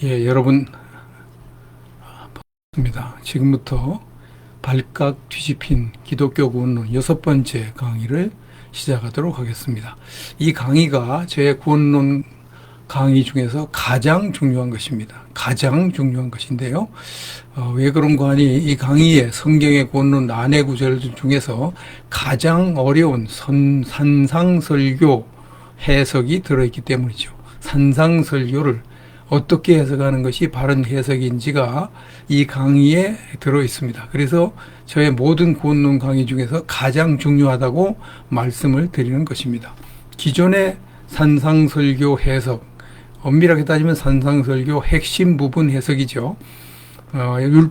예, 여러분 반갑습니다. 지금부터 발칵 뒤집힌 기독교 구원론 6번째 강의를 시작하도록 하겠습니다. 이 강의가 제 구원론 강의 중에서 가장 중요한 것입니다. 가장 중요한 것인데요. 왜 그런가 하니 이 강의에 성경의 구원론 안의 구절 중에서 가장 어려운 산상설교 해석이 들어있기 때문이죠. 산상설교를 어떻게 해석하는 것이 바른 해석인지가 이 강의에 들어 있습니다. 그래서 저의 모든 구원론 강의 중에서 가장 중요하다고 말씀을 드리는 것입니다. 기존의 산상설교 해석, 엄밀하게 따지면 산상설교 핵심 부분 해석이죠.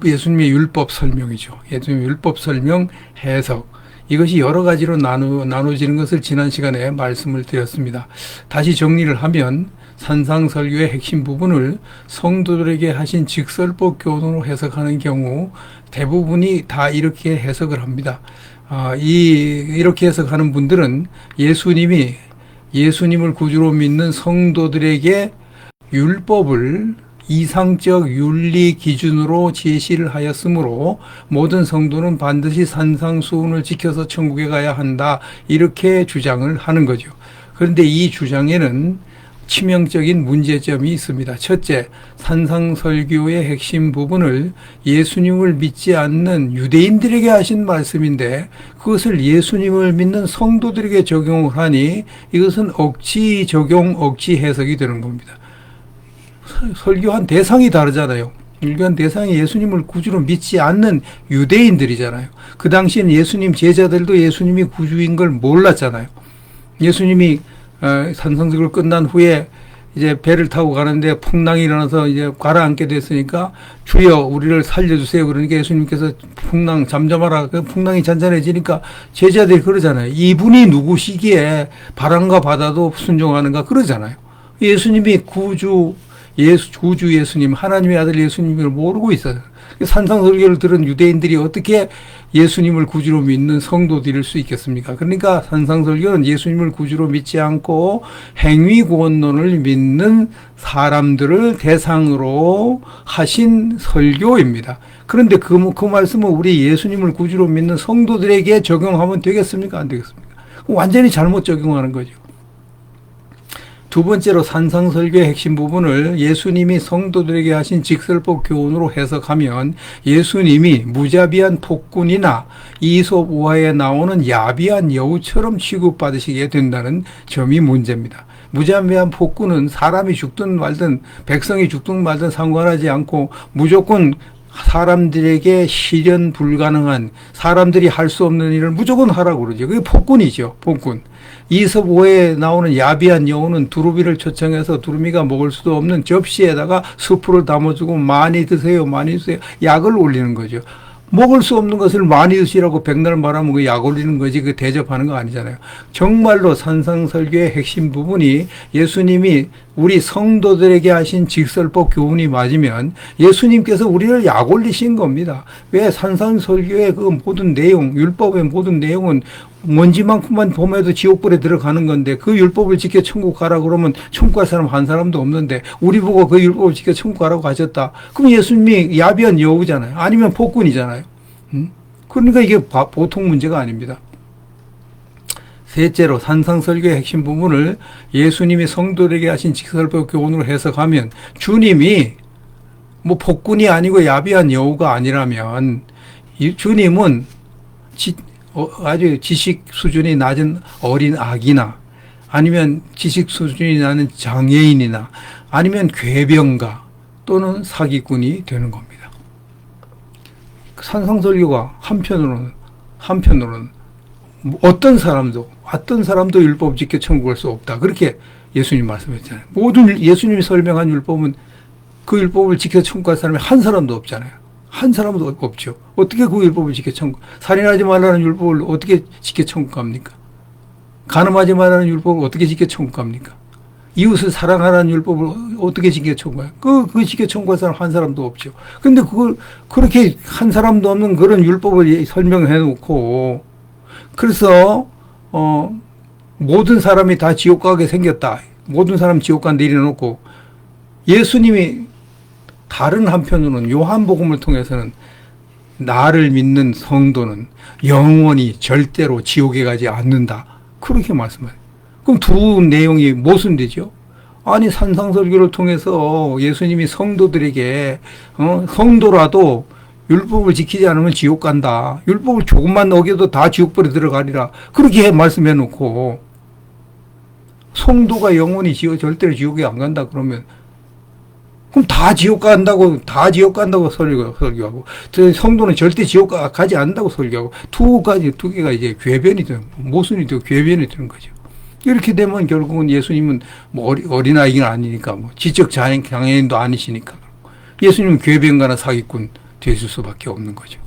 예수님의 율법 설명이죠. 예수님의 율법 설명 해석. 이것이 여러 가지로 나눠지는 것을 지난 시간에 말씀을 드렸습니다. 다시 정리를 하면 산상설교의 핵심 부분을 성도들에게 하신 직설법 교훈으로 해석하는 경우 대부분이 다 이렇게 해석을 합니다. 이렇게 해석하는 분들은 예수님을 구주로 믿는 성도들에게 율법을 이상적 윤리 기준으로 제시를 하였으므로 모든 성도는 반드시 산상수훈을 지켜서 천국에 가야 한다, 이렇게 주장을 하는 거죠. 그런데 이 주장에는 치명적인 문제점이 있습니다. 첫째, 산상설교의 핵심 부분을 예수님을 믿지 않는 유대인들에게 하신 말씀인데 그것을 예수님을 믿는 성도들에게 적용을 하니 이것은 억지 적용, 억지 해석이 되는 겁니다. 설교한 대상이 다르잖아요. 설교한 대상이 예수님을 구주로 믿지 않는 유대인들이잖아요. 그 당시에는 예수님 제자들도 예수님이 구주인 걸 몰랐잖아요. 예수님이 산상설교 끝난 후에 이제 배를 타고 가는데 풍랑이 일어나서 이제 가라앉게 됐으니까 주여 우리를 살려주세요. 그러니까 예수님께서 풍랑 잠잠하라. 그 풍랑이 잔잔해지니까 제자들이 그러잖아요. 이분이 누구시기에 바람과 바다도 순종하는가 그러잖아요. 예수님이 구주 예수님, 하나님의 아들 예수님을 모르고 있어요. 산상설교를 들은 유대인들이 어떻게 예수님을 구주로 믿는 성도들일 수 있겠습니까? 그러니까 산상설교는 예수님을 구주로 믿지 않고 행위구원론을 믿는 사람들을 대상으로 하신 설교입니다. 그런데 그 말씀은 우리 예수님을 구주로 믿는 성도들에게 적용하면 되겠습니까? 안 되겠습니까? 완전히 잘못 적용하는 거죠. 두 번째로 산상설교의 핵심 부분을 예수님이 성도들에게 하신 직설법 교훈으로 해석하면 예수님이 무자비한 폭군이나 이솝 우화에 나오는 야비한 여우처럼 취급받으시게 된다는 점이 문제입니다. 무자비한 폭군은 사람이 죽든 말든 백성이 죽든 말든 상관하지 않고 무조건 사람들에게 실현 불가능한, 사람들이 할 수 없는 일을 무조건 하라고 그러죠. 그게 폭군이죠. 폭군. 이솝 우화에 나오는 야비한 여우는 두루미를 초청해서 두루미가 먹을 수도 없는 접시에다가 수프를 담아주고 많이 드세요, 많이 드세요. 약을 올리는 거죠. 먹을 수 없는 것을 많이 드시라고 백날 말하면 그 약 올리는 거지, 그 대접하는 거 아니잖아요. 정말로 산상설교의 핵심 부분이 예수님이 우리 성도들에게 하신 직설법 교훈이 맞으면 예수님께서 우리를 약 올리신 겁니다. 왜? 산상설교의 그 모든 내용, 율법의 모든 내용은 먼지만큼만 봄에도 지옥불에 들어가는 건데 그 율법을 지켜 천국 가라 그러면 천국 갈 사람 한 사람도 없는데 우리 보고 그 율법을 지켜 천국 가라고 하셨다. 그럼 예수님이 야비한 여우잖아요. 아니면 폭군이잖아요. 그러니까 이게 보통 문제가 아닙니다. 셋째로 산상설교의 핵심 부분을 예수님이 성도들에게 하신 직설법 교훈으로 해석하면 주님이 뭐 폭군이 아니고 야비한 여우가 아니라면 주님은 아주 지식 수준이 낮은 어린 아기나 아니면 지식 수준이 낮은 장애인이나 아니면 궤병가 또는 사기꾼이 되는 겁니다. 산상설교가 한편으로는 어떤 사람도 율법 지켜 천국 갈 수 없다. 그렇게 예수님 말씀했잖아요. 모든 예수님이 설명한 율법은 그 율법을 지켜 천국 갈 사람이 한 사람도 없잖아요. 한 사람도 없죠. 어떻게 그 율법을 지켜 천국, 살인하지 말라는 율법을 어떻게 지켜 천국 갑니까? 간음하지 말라는 율법을 어떻게 지켜 천국 갑니까? 이웃을 사랑하라는 율법을 어떻게 지켜 천국 가요? 그 지켜 천국 갈 사람 한 사람도 없죠. 근데 그걸 그렇게 한 사람도 없는 그런 율법을 설명해 놓고 그래서 모든 사람이 다 지옥 가게 생겼다. 모든 사람 지옥 가 내려놓고 예수님이 다른 한편으로는 요한복음을 통해서는 나를 믿는 성도는 영원히 절대로 지옥에 가지 않는다. 그렇게 말씀해요. 그럼 두 내용이 모순되죠? 아니, 산상설교를 통해서 예수님이 성도들에게 성도라도 율법을 지키지 않으면 지옥 간다. 율법을 조금만 어겨도 다 지옥불에 들어가리라. 그렇게 말씀해 놓고 성도가 영원히 절대로 지옥에 안 간다 그러면 그럼 다 지옥 간다고 설교하고 성도는 절대 지옥 가지 않는다고 설교하고 두 개가 이제 궤변이 되는, 모순이 되고 궤변이 되는 거죠. 이렇게 되면 결국은 예수님은 뭐 어린아이가 아니니까 뭐 지적 장애인도 아니시니까 예수님은 궤변가나 사기꾼 되실 수밖에 없는 거죠.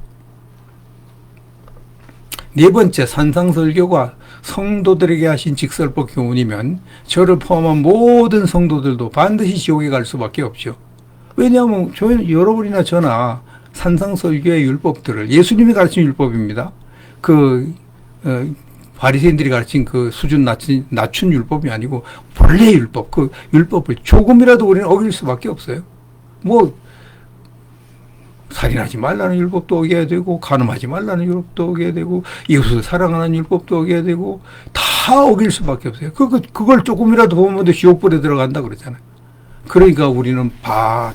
네 번째, 산상설교가 성도들에게 하신 직설법 교훈이면 저를 포함한 모든 성도들도 반드시 지옥에 갈 수밖에 없죠. 왜냐하면 여러분이나 저나 산상설교의 율법들을 예수님이 가르친 율법입니다. 바리새인들이 가르친 그 수준 낮춘 율법이 아니고 본래 율법, 그 율법을 조금이라도 우리는 어길 수밖에 없어요. 뭐 살인하지 말라는 율법도 어겨야 되고, 간음하지 말라는 율법도 어겨야 되고, 이웃을 사랑하는 율법도 어겨야 되고, 다 어길 수밖에 없어요. 그걸 조금이라도 보면 지옥불에 들어간다 그러잖아요. 그러니까 우리는 다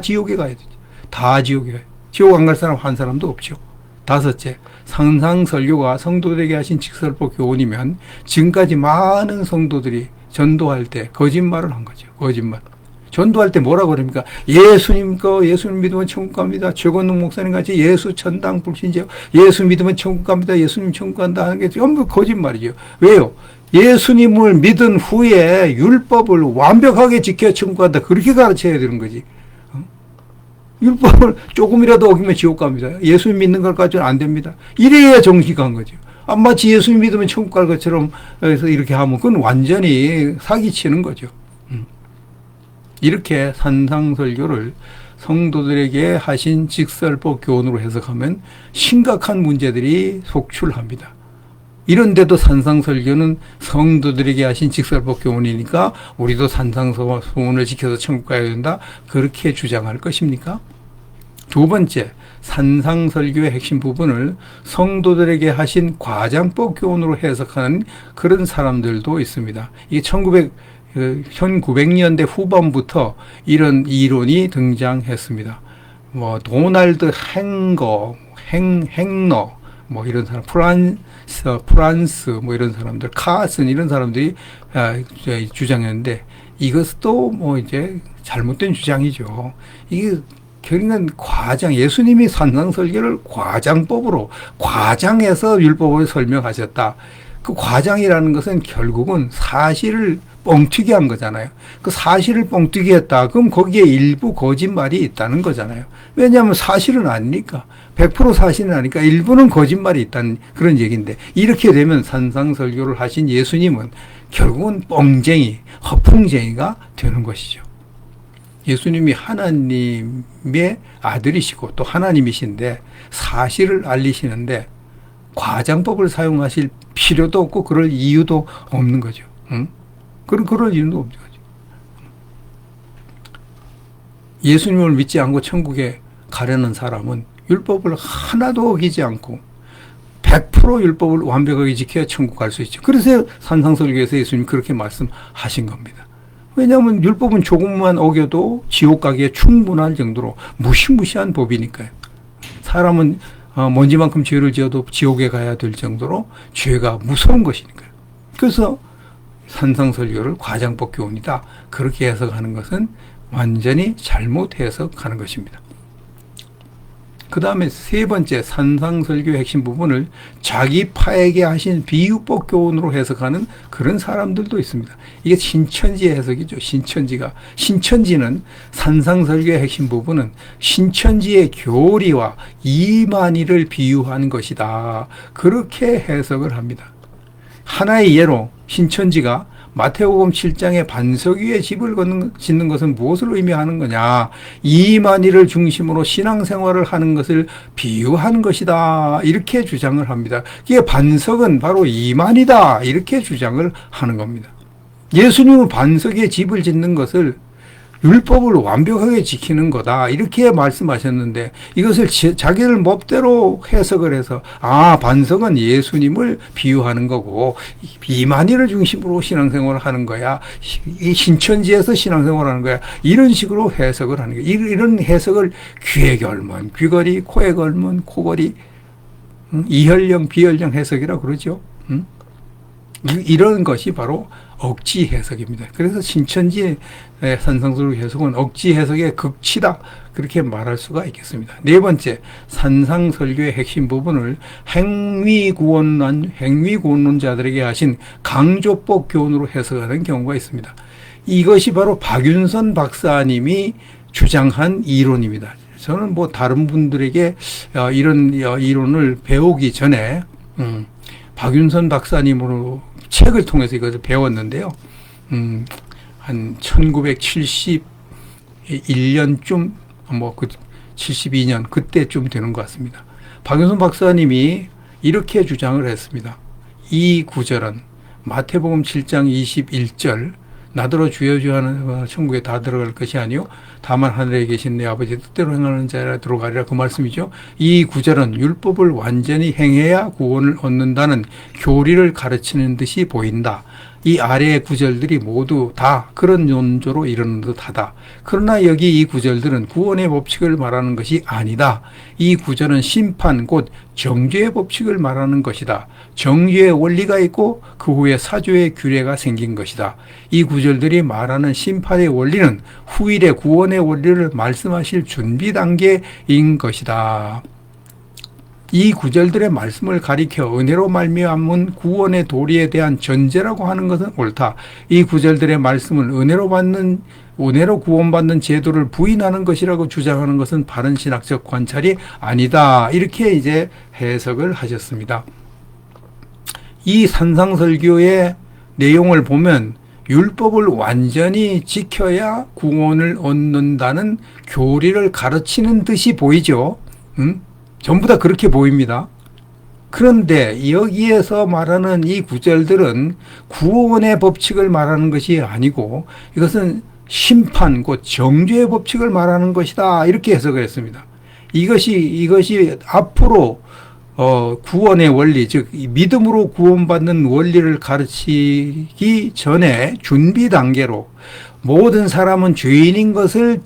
지옥에 가야 되죠. 다 지옥에 가요. 지옥 안 갈 사람 한 사람도 없죠. 다섯째, 산상설교가 성도들에게 하신 직설법 교훈이면 지금까지 많은 성도들이 전도할 때 거짓말을 한 거죠. 거짓말. 전도할 때 뭐라고 그럽니까? 예수님 믿으면 천국 갑니다. 최건능 목사님 같이 예수 천당 불신자, 예수 믿으면 천국 갑니다. 예수님 천국 간다 하는 게 전부 거짓말이죠. 왜요? 예수님을 믿은 후에 율법을 완벽하게 지켜 천국 간다. 그렇게 가르쳐야 되는 거지. 율법을 조금이라도 어기면 지옥 갑니다. 예수님 믿는 것까지는 안 됩니다. 이래야 정직한 거죠. 마치 예수님 믿으면 천국 갈 것처럼 해서 이렇게 하면 그건 완전히 사기치는 거죠. 이렇게 산상설교를 성도들에게 하신 직설법 교훈으로 해석하면 심각한 문제들이 속출합니다. 이런데도 산상설교는 성도들에게 하신 직설법 교훈이니까 우리도 산상소원을 지켜서 천국 가야 된다. 그렇게 주장할 것입니까? 두 번째, 산상설교의 핵심 부분을 성도들에게 하신 과장법 교훈으로 해석하는 그런 사람들도 있습니다. 이게 1900년대 후반부터 이런 이론이 등장했습니다. 뭐 도널드 행너 뭐 이런 사람, 프란스 뭐 이런 사람들, 카슨 이런 사람들이 주장했는데 이것도 뭐 이제 잘못된 주장이죠. 이게 결국은 예수님이 산상설교를 과장법으로 과장해서 율법을 설명하셨다. 그 과장이라는 것은 결국은 사실을 뻥튀기 한 거잖아요. 그 사실을 뻥튀기 했다. 그럼 거기에 일부 거짓말이 있다는 거잖아요. 왜냐하면 사실은 아니니까. 100% 사실은 아니니까 일부는 거짓말이 있다는 그런 얘기인데, 이렇게 되면 산상설교를 하신 예수님은 결국은 뻥쟁이, 허풍쟁이가 되는 것이죠. 예수님이 하나님의 아들이시고 또 하나님이신데 사실을 알리시는데 과장법을 사용하실 필요도 없고 그럴 이유도 없는 거죠. 응? 그럴 이유도 없는 거죠. 예수님을 믿지 않고 천국에 가려는 사람은 율법을 하나도 어기지 않고 100% 율법을 완벽하게 지켜야 천국 갈 수 있죠. 그래서 산상설교에서 예수님이 그렇게 말씀하신 겁니다. 왜냐하면 율법은 조금만 어겨도 지옥 가기에 충분할 정도로 무시무시한 법이니까요. 사람은 먼지만큼 죄를 지어도 지옥에 가야 될 정도로 죄가 무서운 것이니까요. 그래서 산상설교를 과장법 교훈이다. 그렇게 해석하는 것은 완전히 잘못 해석하는 것입니다. 그 다음에 세 번째, 산상설교의 핵심 부분을 자기 파에게 하신 비유법 교훈으로 해석하는 그런 사람들도 있습니다. 이게 신천지의 해석이죠. 신천지는 산상설교의 핵심 부분은 신천지의 교리와 이만희를 비유한 것이다. 그렇게 해석을 합니다. 하나의 예로 신천지가 마태복음 7장에 반석 위에 집을 짓는 것은 무엇을 의미하는 거냐? 이만희를 중심으로 신앙생활을 하는 것을 비유한 것이다. 이렇게 주장을 합니다. 이게 반석은 바로 이만희다. 이렇게 주장을 하는 겁니다. 예수님은 반석 위에 집을 짓는 것을 율법을 완벽하게 지키는 거다. 이렇게 말씀하셨는데 이것을 자기들 법대로 해석을 해서 반석은 예수님을 비유하는 거고 이만희를 중심으로 신앙생활을 하는 거야. 이 신천지에서 신앙생활을 하는 거야. 이런 식으로 해석을 하는 거야. 이런 해석을 귀에 걸면 귀걸이, 코에 걸면 코걸이, 이혈령, 비혈령 해석이라고 그러죠. 이런 것이 바로 억지 해석입니다. 그래서 신천지의 산상설교 해석은 억지 해석의 극치다. 그렇게 말할 수가 있겠습니다. 네 번째, 산상설교의 핵심 부분을 행위구원론자들에게 하신 강조법 교훈으로 해석하는 경우가 있습니다. 이것이 바로 박윤선 박사님이 주장한 이론입니다. 저는 뭐 다른 분들에게 이런 이론을 배우기 전에 박윤선 박사님으로 책을 통해서 이것을 배웠는데요. 한 1971년쯤, 72년, 그때쯤 되는 것 같습니다. 박윤선 박사님이 이렇게 주장을 했습니다. 이 구절은 마태복음 7장 21절, 나더러 주여 주여 하는 천국에 다 들어갈 것이 아니요 다만 하늘에 계신 내 아버지 뜻대로 행하는 자라 들어가리라, 그 말씀이죠. 이 구절은 율법을 완전히 행해야 구원을 얻는다는 교리를 가르치는 듯이 보인다. 이 아래의 구절들이 모두 다 그런 논조로 이르는 듯하다. 그러나 여기 이 구절들은 구원의 법칙을 말하는 것이 아니다. 이 구절은 심판 곧 정죄의 법칙을 말하는 것이다. 정죄의 원리가 있고 그 후에 사죄의 규례가 생긴 것이다. 이 구절들이 말하는 심판의 원리는 후일의 구원의 원리를 말씀하실 준비 단계인 것이다. 이 구절들의 말씀을 가리켜 은혜로 말미암은 구원의 도리에 대한 전제라고 하는 것은 옳다. 이 구절들의 말씀은 은혜로 구원받는 제도를 부인하는 것이라고 주장하는 것은 바른 신학적 관찰이 아니다. 이렇게 이제 해석을 하셨습니다. 이 산상설교의 내용을 보면 율법을 완전히 지켜야 구원을 얻는다는 교리를 가르치는 듯이 보이죠. 전부 다 그렇게 보입니다. 그런데 여기에서 말하는 이 구절들은 구원의 법칙을 말하는 것이 아니고 이것은 심판, 곧 정죄의 법칙을 말하는 것이다. 이렇게 해석을 했습니다. 이것이 앞으로 구원의 원리, 즉 믿음으로 구원받는 원리를 가르치기 전에 준비 단계로 모든 사람은 죄인인 것을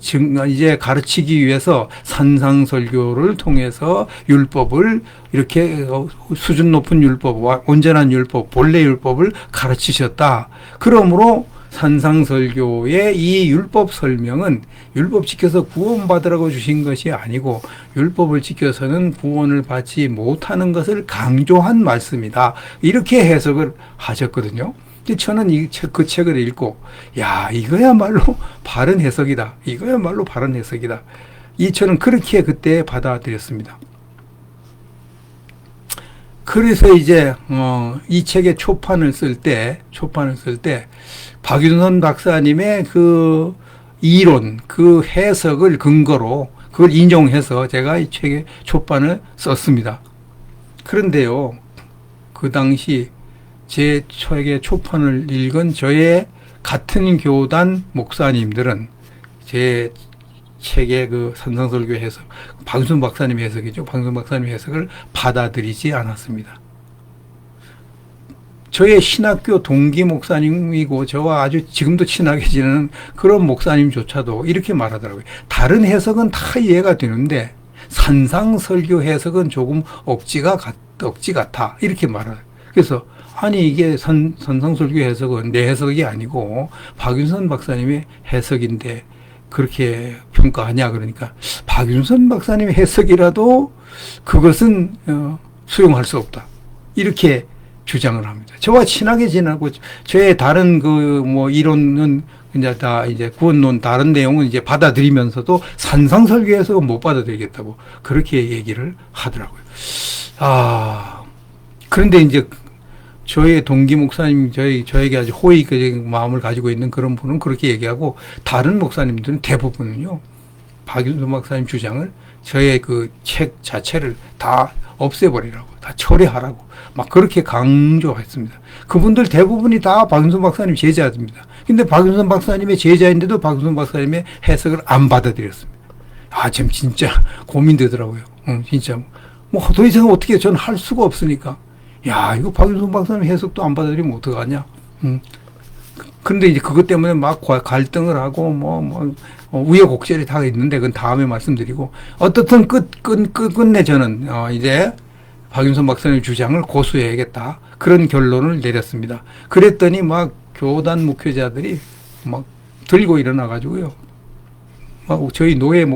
이제 가르치기 위해서 산상설교를 통해서 율법을 이렇게 수준 높은 율법, 온전한 율법, 본래 율법을 가르치셨다. 그러므로 산상설교의 이 율법 설명은 율법 지켜서 구원받으라고 주신 것이 아니고 율법을 지켜서는 구원을 받지 못하는 것을 강조한 말씀이다. 이렇게 해석을 하셨거든요. 저는 그 책을 읽고 이거야말로 바른 해석이다. 이거야말로 바른 해석이다. 저는 그렇게 그때 받아들였습니다. 그래서 이제 이 책의 초판을 쓸 때 박윤선 박사님의 그 이론, 그 해석을 근거로 그걸 인용해서 제가 이 책의 초판을 썼습니다. 그런데요, 그 당시 제 책의 초판을 읽은 저의 같은 교단 목사님들은 제 책의 그 산상설교 해석, 박윤선 박사님 해석이죠. 박윤선 박사님 해석을 받아들이지 않았습니다. 저의 신학교 동기 목사님이고 저와 아주 지금도 친하게 지내는 그런 목사님조차도 이렇게 말하더라고요. 다른 해석은 다 이해가 되는데 산상설교 해석은 조금 억지 같아. 이렇게 말해요. 그래서 이게 산상설교 해석은 내 해석이 아니고 박윤선 박사님의 해석인데 그렇게 평가하냐 그러니까 박윤선 박사님의 해석이라도 그것은 수용할 수 없다. 이렇게 주장을 합니다. 저와 친하게 지내고 저의 다른 이론은 이제 구원론 다른 내용은 이제 받아들이면서도 산상설교 해석은 못 받아들이겠다고 그렇게 얘기를 하더라고요. 그런데 이제 저의 동기 목사님, 저에게 아주 호의적인 마음을 가지고 있는 그런 분은 그렇게 얘기하고, 다른 목사님들은 대부분은요, 박윤선 목사님 주장을 저의 그 책 자체를 다 없애버리라고, 다 철회하라고, 막 그렇게 강조했습니다. 그분들 대부분이 다 박윤선 박사님 제자입니다. 근데 박윤선 박사님의 제자인데도 박윤선 박사님의 해석을 안 받아들였습니다. 아, 참 진짜 고민되더라고요. 진짜 뭐 더 이상 어떻게 저는 할 수가 없으니까. 야, 이거 박윤선 박사님 해석도 안 받아들이면 어떡하냐. 근데 이제 그것 때문에 막 갈등을 하고 우여곡절이 다 있는데 그건 다음에 말씀드리고, 어떻든 끝내 저는 이제 박윤선 박사님 주장을 고수해야겠다, 그런 결론을 내렸습니다. 그랬더니 막 교단 목회자들이 막 들고 일어나 가지고요, 막 저희 노예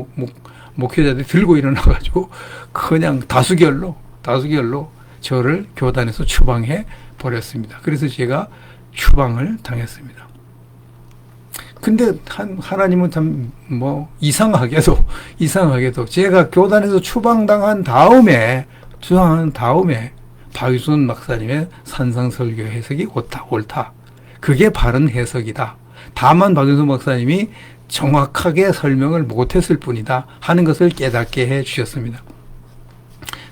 목회자들이 들고 일어나 가지고 그냥 다수결로 저를 교단에서 추방해 버렸습니다. 그래서 제가 추방을 당했습니다. 근데 하나님은 참 이상하게도 제가 교단에서 추방당한 다음에 박윤선 박사님의 산상설교 해석이 옳다. 그게 바른 해석이다. 다만 박윤선 박사님이 정확하게 설명을 못했을 뿐이다 하는 것을 깨닫게 해 주셨습니다.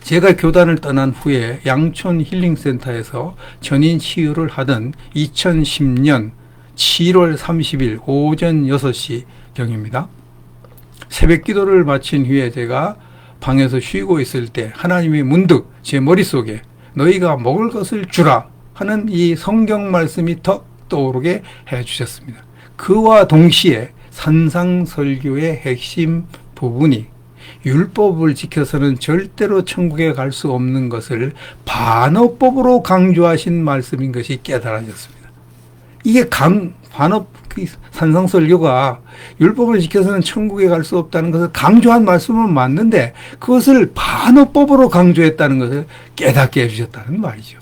제가 교단을 떠난 후에 양촌 힐링센터에서 전인 치유를 하던 2010년 7월 30일 오전 6시 경입니다. 새벽 기도를 마친 후에 제가 방에서 쉬고 있을 때 하나님이 문득 제 머릿속에 너희가 먹을 것을 주라 하는 이 성경 말씀이 턱 떠오르게 해 주셨습니다. 그와 동시에 산상설교의 핵심 부분이 율법을 지켜서는 절대로 천국에 갈 수 없는 것을 반어법으로 강조하신 말씀인 것이 깨달아졌습니다. 이게 산상설교가 율법을 지켜서는 천국에 갈 수 없다는 것을 강조한 말씀은 맞는데 그것을 반어법으로 강조했다는 것을 깨닫게 해주셨다는 말이죠.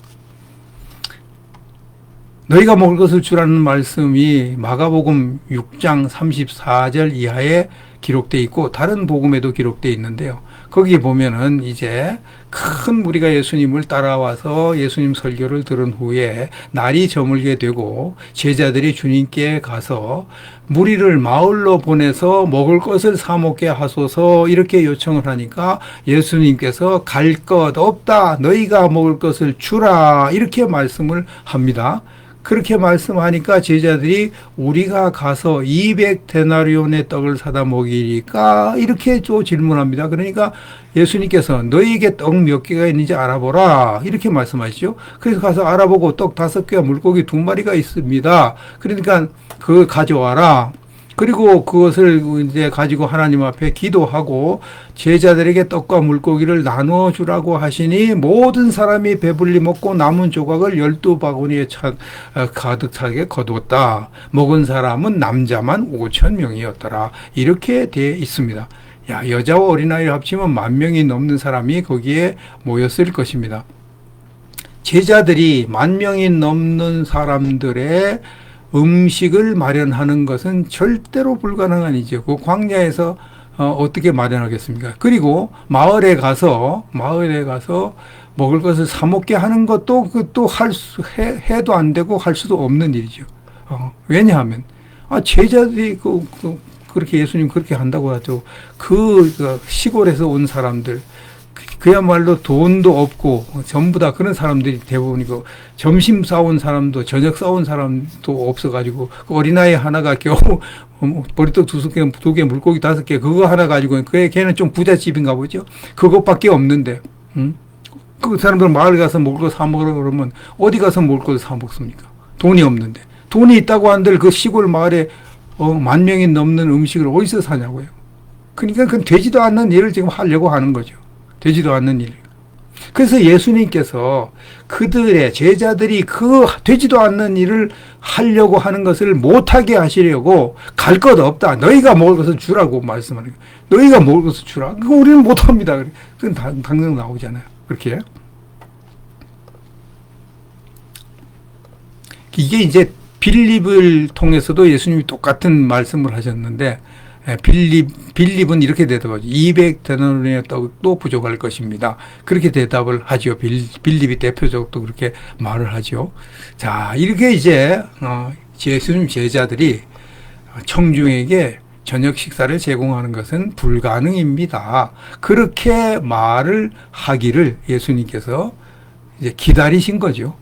너희가 먹을 것을 주라는 말씀이 마가복음 6장 34절 이하에 기록되어 있고 다른 복음에도 기록되어 있는데요. 거기 보면은 이제 큰 무리가 예수님을 따라와서 예수님 설교를 들은 후에 날이 저물게 되고 제자들이 주님께 가서 무리를 마을로 보내서 먹을 것을 사 먹게 하소서 이렇게 요청을 하니까 예수님께서 갈 것 없다, 너희가 먹을 것을 주라 이렇게 말씀을 합니다. 그렇게 말씀하니까 제자들이 우리가 가서 200데나리온의 떡을 사다 먹이리까 이렇게 또 질문합니다. 그러니까 예수님께서 너희에게 떡 몇 개가 있는지 알아보라 이렇게 말씀하시죠. 그래서 가서 알아보고 떡 5개와 물고기 2마리가 있습니다. 그러니까 그걸 가져와라. 그리고 그것을 이제 가지고 하나님 앞에 기도하고 제자들에게 떡과 물고기를 나누어 주라고 하시니 모든 사람이 배불리 먹고 남은 조각을 12바구니에 가득 차게 거두었다. 먹은 사람은 남자만 5,000명이었더라. 이렇게 되어 있습니다. 야, 여자와 어린아이를 합치면 10,000명이 넘는 사람이 거기에 모였을 것입니다. 제자들이 10,000명이 넘는 사람들의 음식을 마련하는 것은 절대로 불가능한 일이죠. 그 광야에서 어떻게 마련하겠습니까? 그리고 마을에 가서 먹을 것을 사 먹게 하는 것도 해도 안 되고 할 수도 없는 일이죠. 왜냐하면 제자들이 그렇게 예수님 그렇게 한다고 하죠. 그 시골에서 온 사람들, 그야말로 돈도 없고 전부 다 그런 사람들이 대부분이고, 점심 싸온 사람도 저녁 싸온 사람도 없어가지고 그 어린아이 하나가 겨우 보리떡 2개 물고기 5개 그거 하나 가지고, 걔는 좀 부잣집인가 보죠. 그것밖에 없는데 그 사람들 마을 가서 먹을 거 사 먹으라 그러면 어디 가서 먹을 거 사 먹습니까? 돈이 없는데. 돈이 있다고 한들 그 시골 마을에 10,000명이 넘는 음식을 어디서 사냐고요. 그러니까 그건 되지도 않는 일을 지금 하려고 하는 거죠. 되지도 않는 일. 그래서 예수님께서 그들의 제자들이 그 되지도 않는 일을 하려고 하는 것을 못하게 하시려고 갈 것 없다. 너희가 먹을 것을 주라고 말씀하는 거예요. 너희가 먹을 것을 주라. 그거 우리는 못합니다. 그건 당장 나오잖아요. 그렇게. 이게 이제 빌립을 통해서도 예수님이 똑같은 말씀을 하셨는데, 빌립은 이렇게 대답하죠. 200데나리온의 떡도 부족할 것입니다. 그렇게 대답을 하죠. 빌립이 대표적으로 그렇게 말을 하죠. 자, 이렇게 이제 예수님 제자들이 청중에게 저녁 식사를 제공하는 것은 불가능입니다. 그렇게 말을 하기를 예수님께서 이제 기다리신 거죠.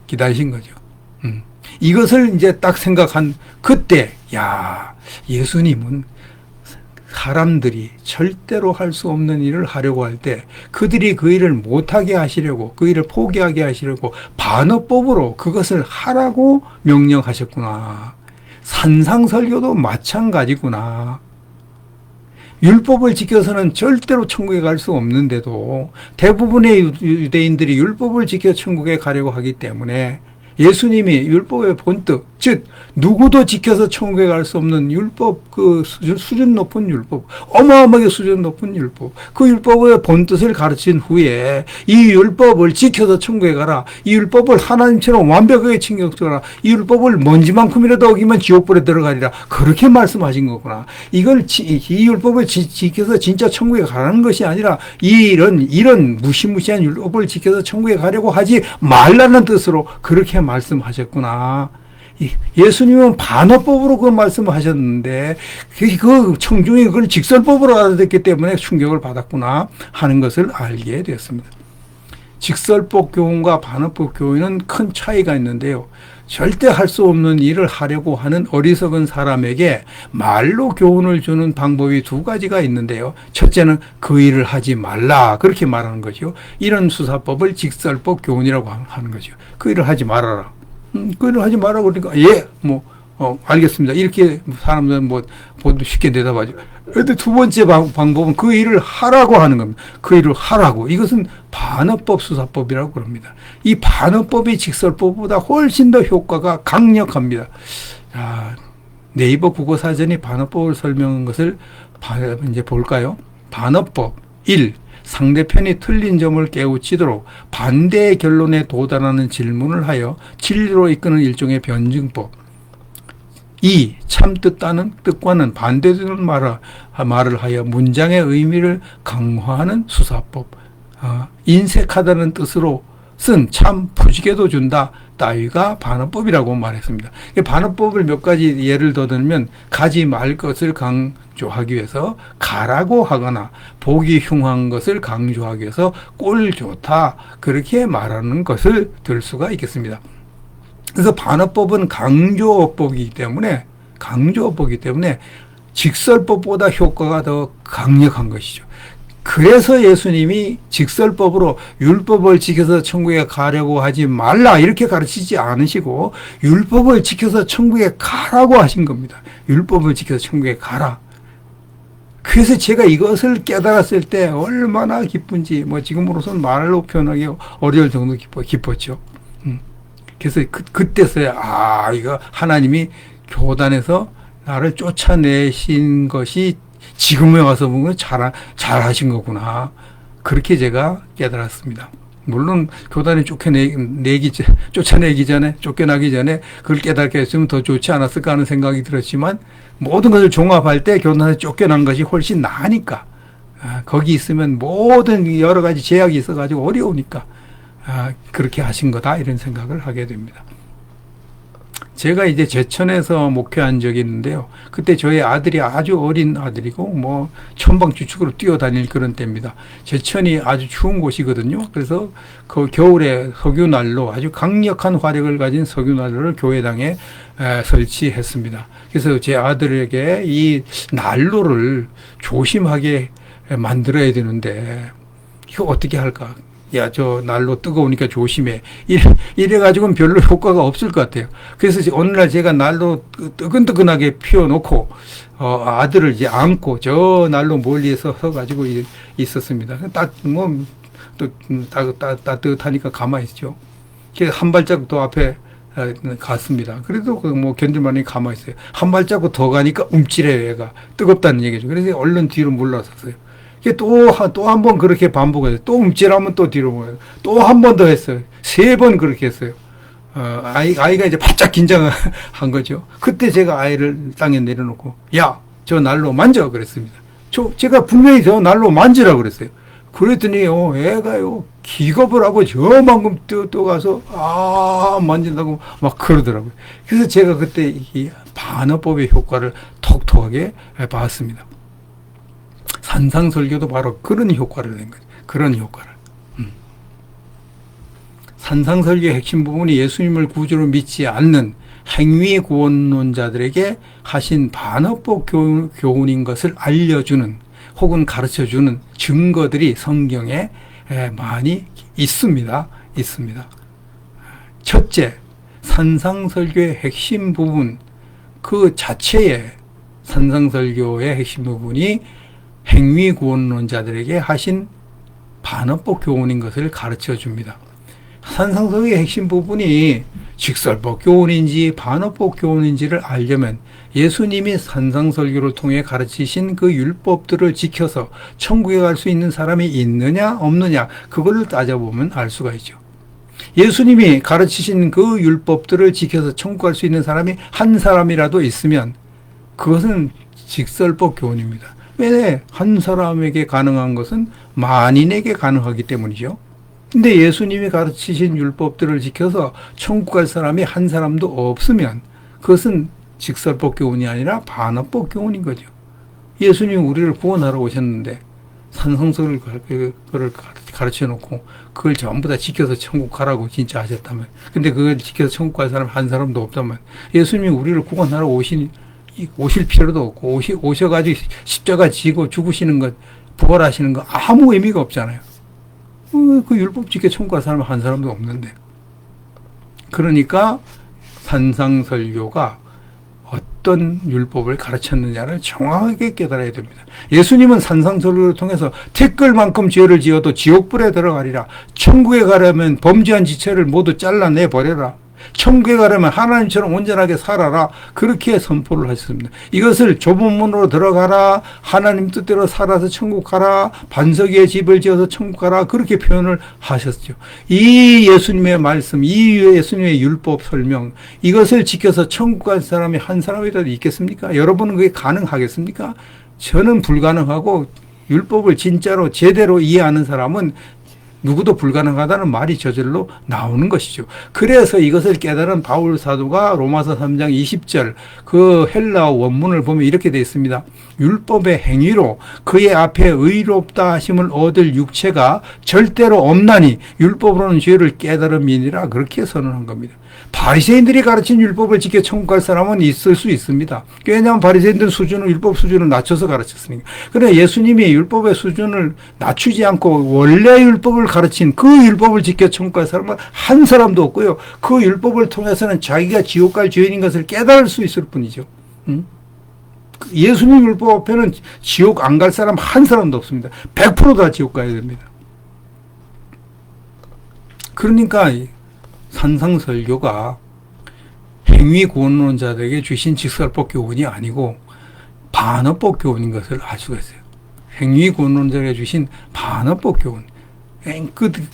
이것을 이제 딱 생각한 그때, 야, 예수님은 사람들이 절대로 할 수 없는 일을 하려고 할 때 그들이 그 일을 못하게 하시려고, 그 일을 포기하게 하시려고 반어법으로 그것을 하라고 명령하셨구나. 산상설교도 마찬가지구나. 율법을 지켜서는 절대로 천국에 갈 수 없는데도 대부분의 유대인들이 율법을 지켜 천국에 가려고 하기 때문에 예수님이 율법의 본뜻, 즉 누구도 지켜서 천국에 갈 수 없는 율법, 그 수준 높은 율법, 어마어마하게 수준 높은 율법, 그 율법의 본뜻을 가르친 후에 이 율법을 지켜서 천국에 가라, 이 율법을 하나님처럼 완벽하게 챙겨줘라, 이 율법을 먼지만큼이라도 어기면 지옥불에 들어가리라, 그렇게 말씀하신 거구나. 이 율법을 지켜서 진짜 천국에 가라는 것이 아니라 이런 무시무시한 율법을 지켜서 천국에 가려고 하지 말라는 뜻으로 그렇게 말씀하셨구나. 예수님은 반어법으로 그 말씀을 하셨는데 그 청중이 그걸 직설법으로 알아듣기 때문에 충격을 받았구나 하는 것을 알게 되었습니다. 직설법 교훈과 반어법 교훈은 큰 차이가 있는데요. 절대 할 수 없는 일을 하려고 하는 어리석은 사람에게 말로 교훈을 주는 방법이 두 가지가 있는데요. 첫째는 그 일을 하지 말라, 그렇게 말하는 거죠. 이런 수사법을 직설법 교훈이라고 하는 거죠. 그 일을 하지 말아라. 그 일을 하지 말라 그러니까 알겠습니다. 이렇게 사람들은 보통 쉽게 대답하죠. 그런데 두 번째 방법은 그 일을 하라고 하는 겁니다. 그 일을 하라고. 이것은 반어법 수사법이라고 그럽니다. 이 반어법이 직설법보다 훨씬 더 효과가 강력합니다. 자, 네이버 국어사전이 반어법을 설명한 것을 이제 볼까요? 반어법 1. 상대편이 틀린 점을 깨우치도록 반대의 결론에 도달하는 질문을 하여 진리로 이끄는 일종의 변증법. 2. 참 뜻과는 반대되는 말을 하여 문장의 의미를 강화하는 수사법. 인색하다는 뜻으로 쓴 참 푸지개도 준다 따위가 반어법이라고 말했습니다. 반어법을 몇 가지 예를 더 들면 가지 말 것을 강조하기 위해서 가라고 하거나 보기 흉한 것을 강조하기 위해서 꼴 좋다 그렇게 말하는 것을 들 수가 있겠습니다. 그래서 반어법은 강조어법이기 때문에 직설법보다 효과가 더 강력한 것이죠. 그래서 예수님이 직설법으로 율법을 지켜서 천국에 가려고 하지 말라 이렇게 가르치지 않으시고 율법을 지켜서 천국에 가라고 하신 겁니다. 율법을 지켜서 천국에 가라. 그래서 제가 이것을 깨달았을 때 얼마나 기쁜지 지금으로서는 말로 표현하기 어려울 정도 기뻤죠. 그래서 그때서야 이거 하나님이 교단에서 나를 쫓아내신 것이 지금에 와서 보면 잘하신 거구나. 그렇게 제가 깨달았습니다. 물론 교단에 쫓아내기 전에, 쫓겨나기 전에 그걸 깨닫게 했으면 더 좋지 않았을까 하는 생각이 들었지만 모든 것을 종합할 때 교단에 쫓겨난 것이 훨씬 나으니까. 거기 있으면 모든 여러 가지 제약이 있어가지고 어려우니까 그렇게 하신 거다 이런 생각을 하게 됩니다. 제가 이제 제천에서 목회한 적이 있는데요. 그때 저희 아들이 아주 어린 아들이고 천방지축으로 뛰어다닐 그런 때입니다. 제천이 아주 추운 곳이거든요. 그래서 그 겨울에 석유난로, 아주 강력한 화력을 가진 석유난로를 교회당에 설치했습니다. 그래서 제 아들에게 이 난로를 조심하게 만들어야 되는데 이거 어떻게 할까? 야, 저 난로 뜨거우니까 조심해. 이래가지고는 별로 효과가 없을 것 같아요. 그래서 오늘날 제가 난로 뜨끈뜨끈하게 피워놓고, 아들을 이제 안고 저 난로 멀리에서 서가지고 있었습니다. 따뜻하니까 가만히 있죠. 그래서 한 발자국 더 앞에 갔습니다. 그래도 견딜만하니 가만히 있어요. 한 발자국 더 가니까 움찔해요, 얘가. 뜨겁다는 얘기죠. 그래서 얼른 뒤로 물러섰어요. 또 한 번 그렇게 반복해요. 또 움찔하면 또 뒤로 모여요. 또 한 번 더 했어요. 3번 그렇게 했어요. 아이가 이제 바짝 긴장한 거죠. 그때 제가 아이를 땅에 내려놓고, 야, 저 난로 만져. 그랬습니다. 제가 분명히 저 난로 만지라고 그랬어요. 그랬더니요, 애가요, 기겁을 하고 저만큼 뛰어가서, 만진다고 막 그러더라고요. 그래서 제가 그때 이 반어법의 효과를 톡톡하게 봤습니다. 산상설교도 바로 그런 효과를 낸 거죠. 그런 효과를. 산상설교의 핵심 부분이 예수님을 구주로 믿지 않는 행위구원론자들에게 하신 반어법 교훈인 것을 알려주는 혹은 가르쳐주는 증거들이 성경에 많이 있습니다. 첫째, 산상설교의 핵심 부분, 그 자체의 산상설교의 핵심 부분이 행위구원론자들에게 하신 반어법 교훈인 것을 가르쳐 줍니다. 산상설교의 핵심 부분이 직설법 교훈인지 반어법 교훈인지를 알려면 예수님이 산상설교를 통해 가르치신 그 율법들을 지켜서 천국에 갈 수 있는 사람이 있느냐 없느냐 그걸 따져보면 알 수가 있죠. 예수님이 가르치신 그 율법들을 지켜서 천국 갈 수 있는 사람이 한 사람이라도 있으면 그것은 직설법 교훈입니다. 왜? 한 사람에게 가능한 것은 만인에게 가능하기 때문이죠. 근데 예수님이 가르치신 율법들을 지켜서 천국 갈 사람이 한 사람도 없으면 그것은 직설법 교훈이 아니라 반어법 교훈인 거죠. 예수님이 우리를 구원하러 오셨는데 산성설을 가르쳐 놓고 그걸 전부 다 지켜서 천국 가라고 진짜 하셨다면, 근데 그걸 지켜서 천국 갈 사람 한 사람도 없다면 예수님이 우리를 구원하러 오실 필요도 없고 오셔가지고 십자가 지고 죽으시는 것, 부활하시는 거 아무 의미가 없잖아요. 그 율법 지켜 천국 갈 사람 한 사람도 없는데. 그러니까 산상설교가 어떤 율법을 가르쳤느냐를 정확하게 깨달아야 됩니다. 예수님은 산상설교를 통해서 티끌만큼 죄를 지어도 지옥불에 들어가리라. 천국에 가려면 범죄한 지체를 모두 잘라내 버려라. 천국에 가려면 하나님처럼 온전하게 살아라. 그렇게 선포를 하셨습니다. 이것을 좁은 문으로 들어가라. 하나님 뜻대로 살아서 천국 가라. 반석 위에 집을 지어서 천국 가라. 그렇게 표현을 하셨죠. 이 예수님의 말씀, 이 예수님의 율법 설명, 이것을 지켜서 천국 갈 사람이 한 사람이라도 있겠습니까? 여러분은 그게 가능하겠습니까? 저는 불가능하고, 율법을 진짜로 제대로 이해하는 사람은 누구도 불가능하다는 말이 저절로 나오는 것이죠. 그래서 이것을 깨달은 바울 사도가 로마서 3장 20절 그 헬라어 원문을 보면 이렇게 되어 있습니다. 율법의 행위로 그의 앞에 의롭다 하심을 얻을 육체가 절대로 없나니 율법으로는 죄를 깨달음이니라, 그렇게 선언한 겁니다. 바리새인들이 가르친 율법을 지켜 천국 갈 사람은 있을 수 있습니다. 왜냐하면 바리새인들은 율법 수준을 낮춰서 가르쳤으니까. 그러나 예수님이 율법의 수준을 낮추지 않고 원래 율법을 가르친 그 율법을 지켜 천국 갈 사람은 한 사람도 없고요. 그 율법을 통해서는 자기가 지옥 갈 죄인인 것을 깨달을 수 있을 뿐이죠. 예수님 율법 앞에는 지옥 안 갈 사람 한 사람도 없습니다. 100% 다 지옥 가야 됩니다. 그러니까 산상설교가 행위구원론자들에게 주신 직설법 교훈이 아니고 반어법 교훈인 것을 알 수가 있어요. 행위구원론자들에게 주신 반어법 교훈.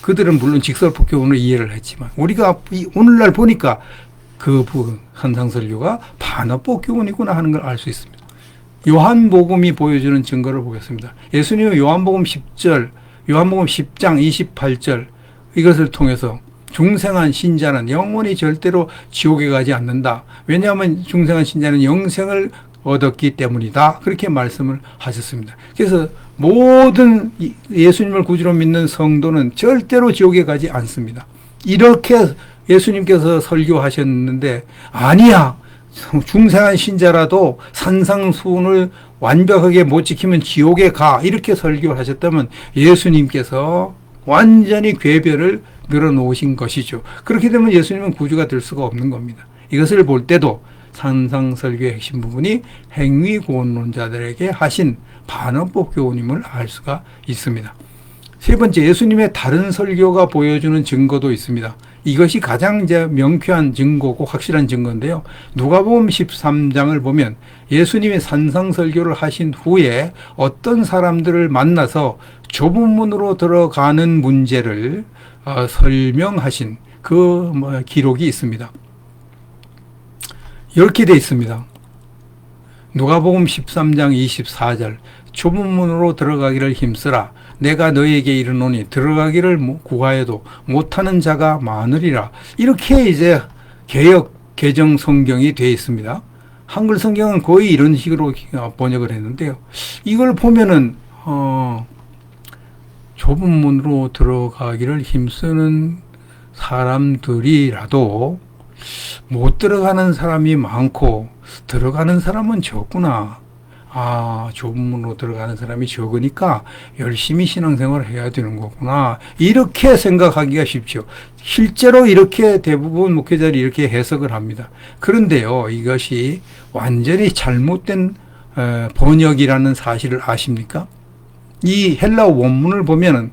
그들은 물론 직설법 교훈을 이해를 했지만 우리가 오늘날 보니까 그 산상설교가 반어법 교훈이구나 하는 걸 알 수 있습니다. 요한복음이 보여주는 증거를 보겠습니다. 예수님은 요한복음 10장 28절 이것을 통해서 중생한 신자는 영원히 절대로 지옥에 가지 않는다. 왜냐하면 중생한 신자는 영생을 얻었기 때문이다. 그렇게 말씀을 하셨습니다. 그래서 모든 예수님을 구주로 믿는 성도는 절대로 지옥에 가지 않습니다. 이렇게 예수님께서 설교하셨는데 아니야. 중생한 신자라도 산상수훈을 완벽하게 못 지키면 지옥에 가. 이렇게 설교하셨다면 예수님께서 완전히 궤변을 늘어놓으신 것이죠. 그렇게 되면 예수님은 구주가 될 수가 없는 겁니다. 이것을 볼 때도 산상설교의 핵심 부분이 행위구원론자들에게 하신 반어법 교훈임을 알 수가 있습니다. 세 번째, 예수님의 다른 설교가 보여주는 증거도 있습니다. 이것이 가장 이제 명쾌한 증거고 확실한 증거인데요. 누가복음 13장을 보면 예수님이 산상설교를 하신 후에 어떤 사람들을 만나서 좁은 문으로 들어가는 문제를 설명하신 그 기록이 있습니다. 이렇게 되어 있습니다. 누가복음 13장 24절 좁은 문으로 들어가기를 힘쓰라. 내가 너희에게 이르노니 들어가기를 구하여도 못하는 자가 많으리라. 이렇게 이제 개정 성경이 되어 있습니다. 한글 성경은 거의 이런 식으로 번역을 했는데요. 이걸 보면은 좁은 문으로 들어가기를 힘쓰는 사람들이라도 못 들어가는 사람이 많고 들어가는 사람은 적구나. 아, 좁은 문으로 들어가는 사람이 적으니까 열심히 신앙생활을 해야 되는 거구나. 이렇게 생각하기가 쉽죠. 실제로 이렇게 대부분 목회자들이 이렇게 해석을 합니다. 그런데요, 이것이 완전히 잘못된 번역이라는 사실을 아십니까? 이 헬라어 원문을 보면은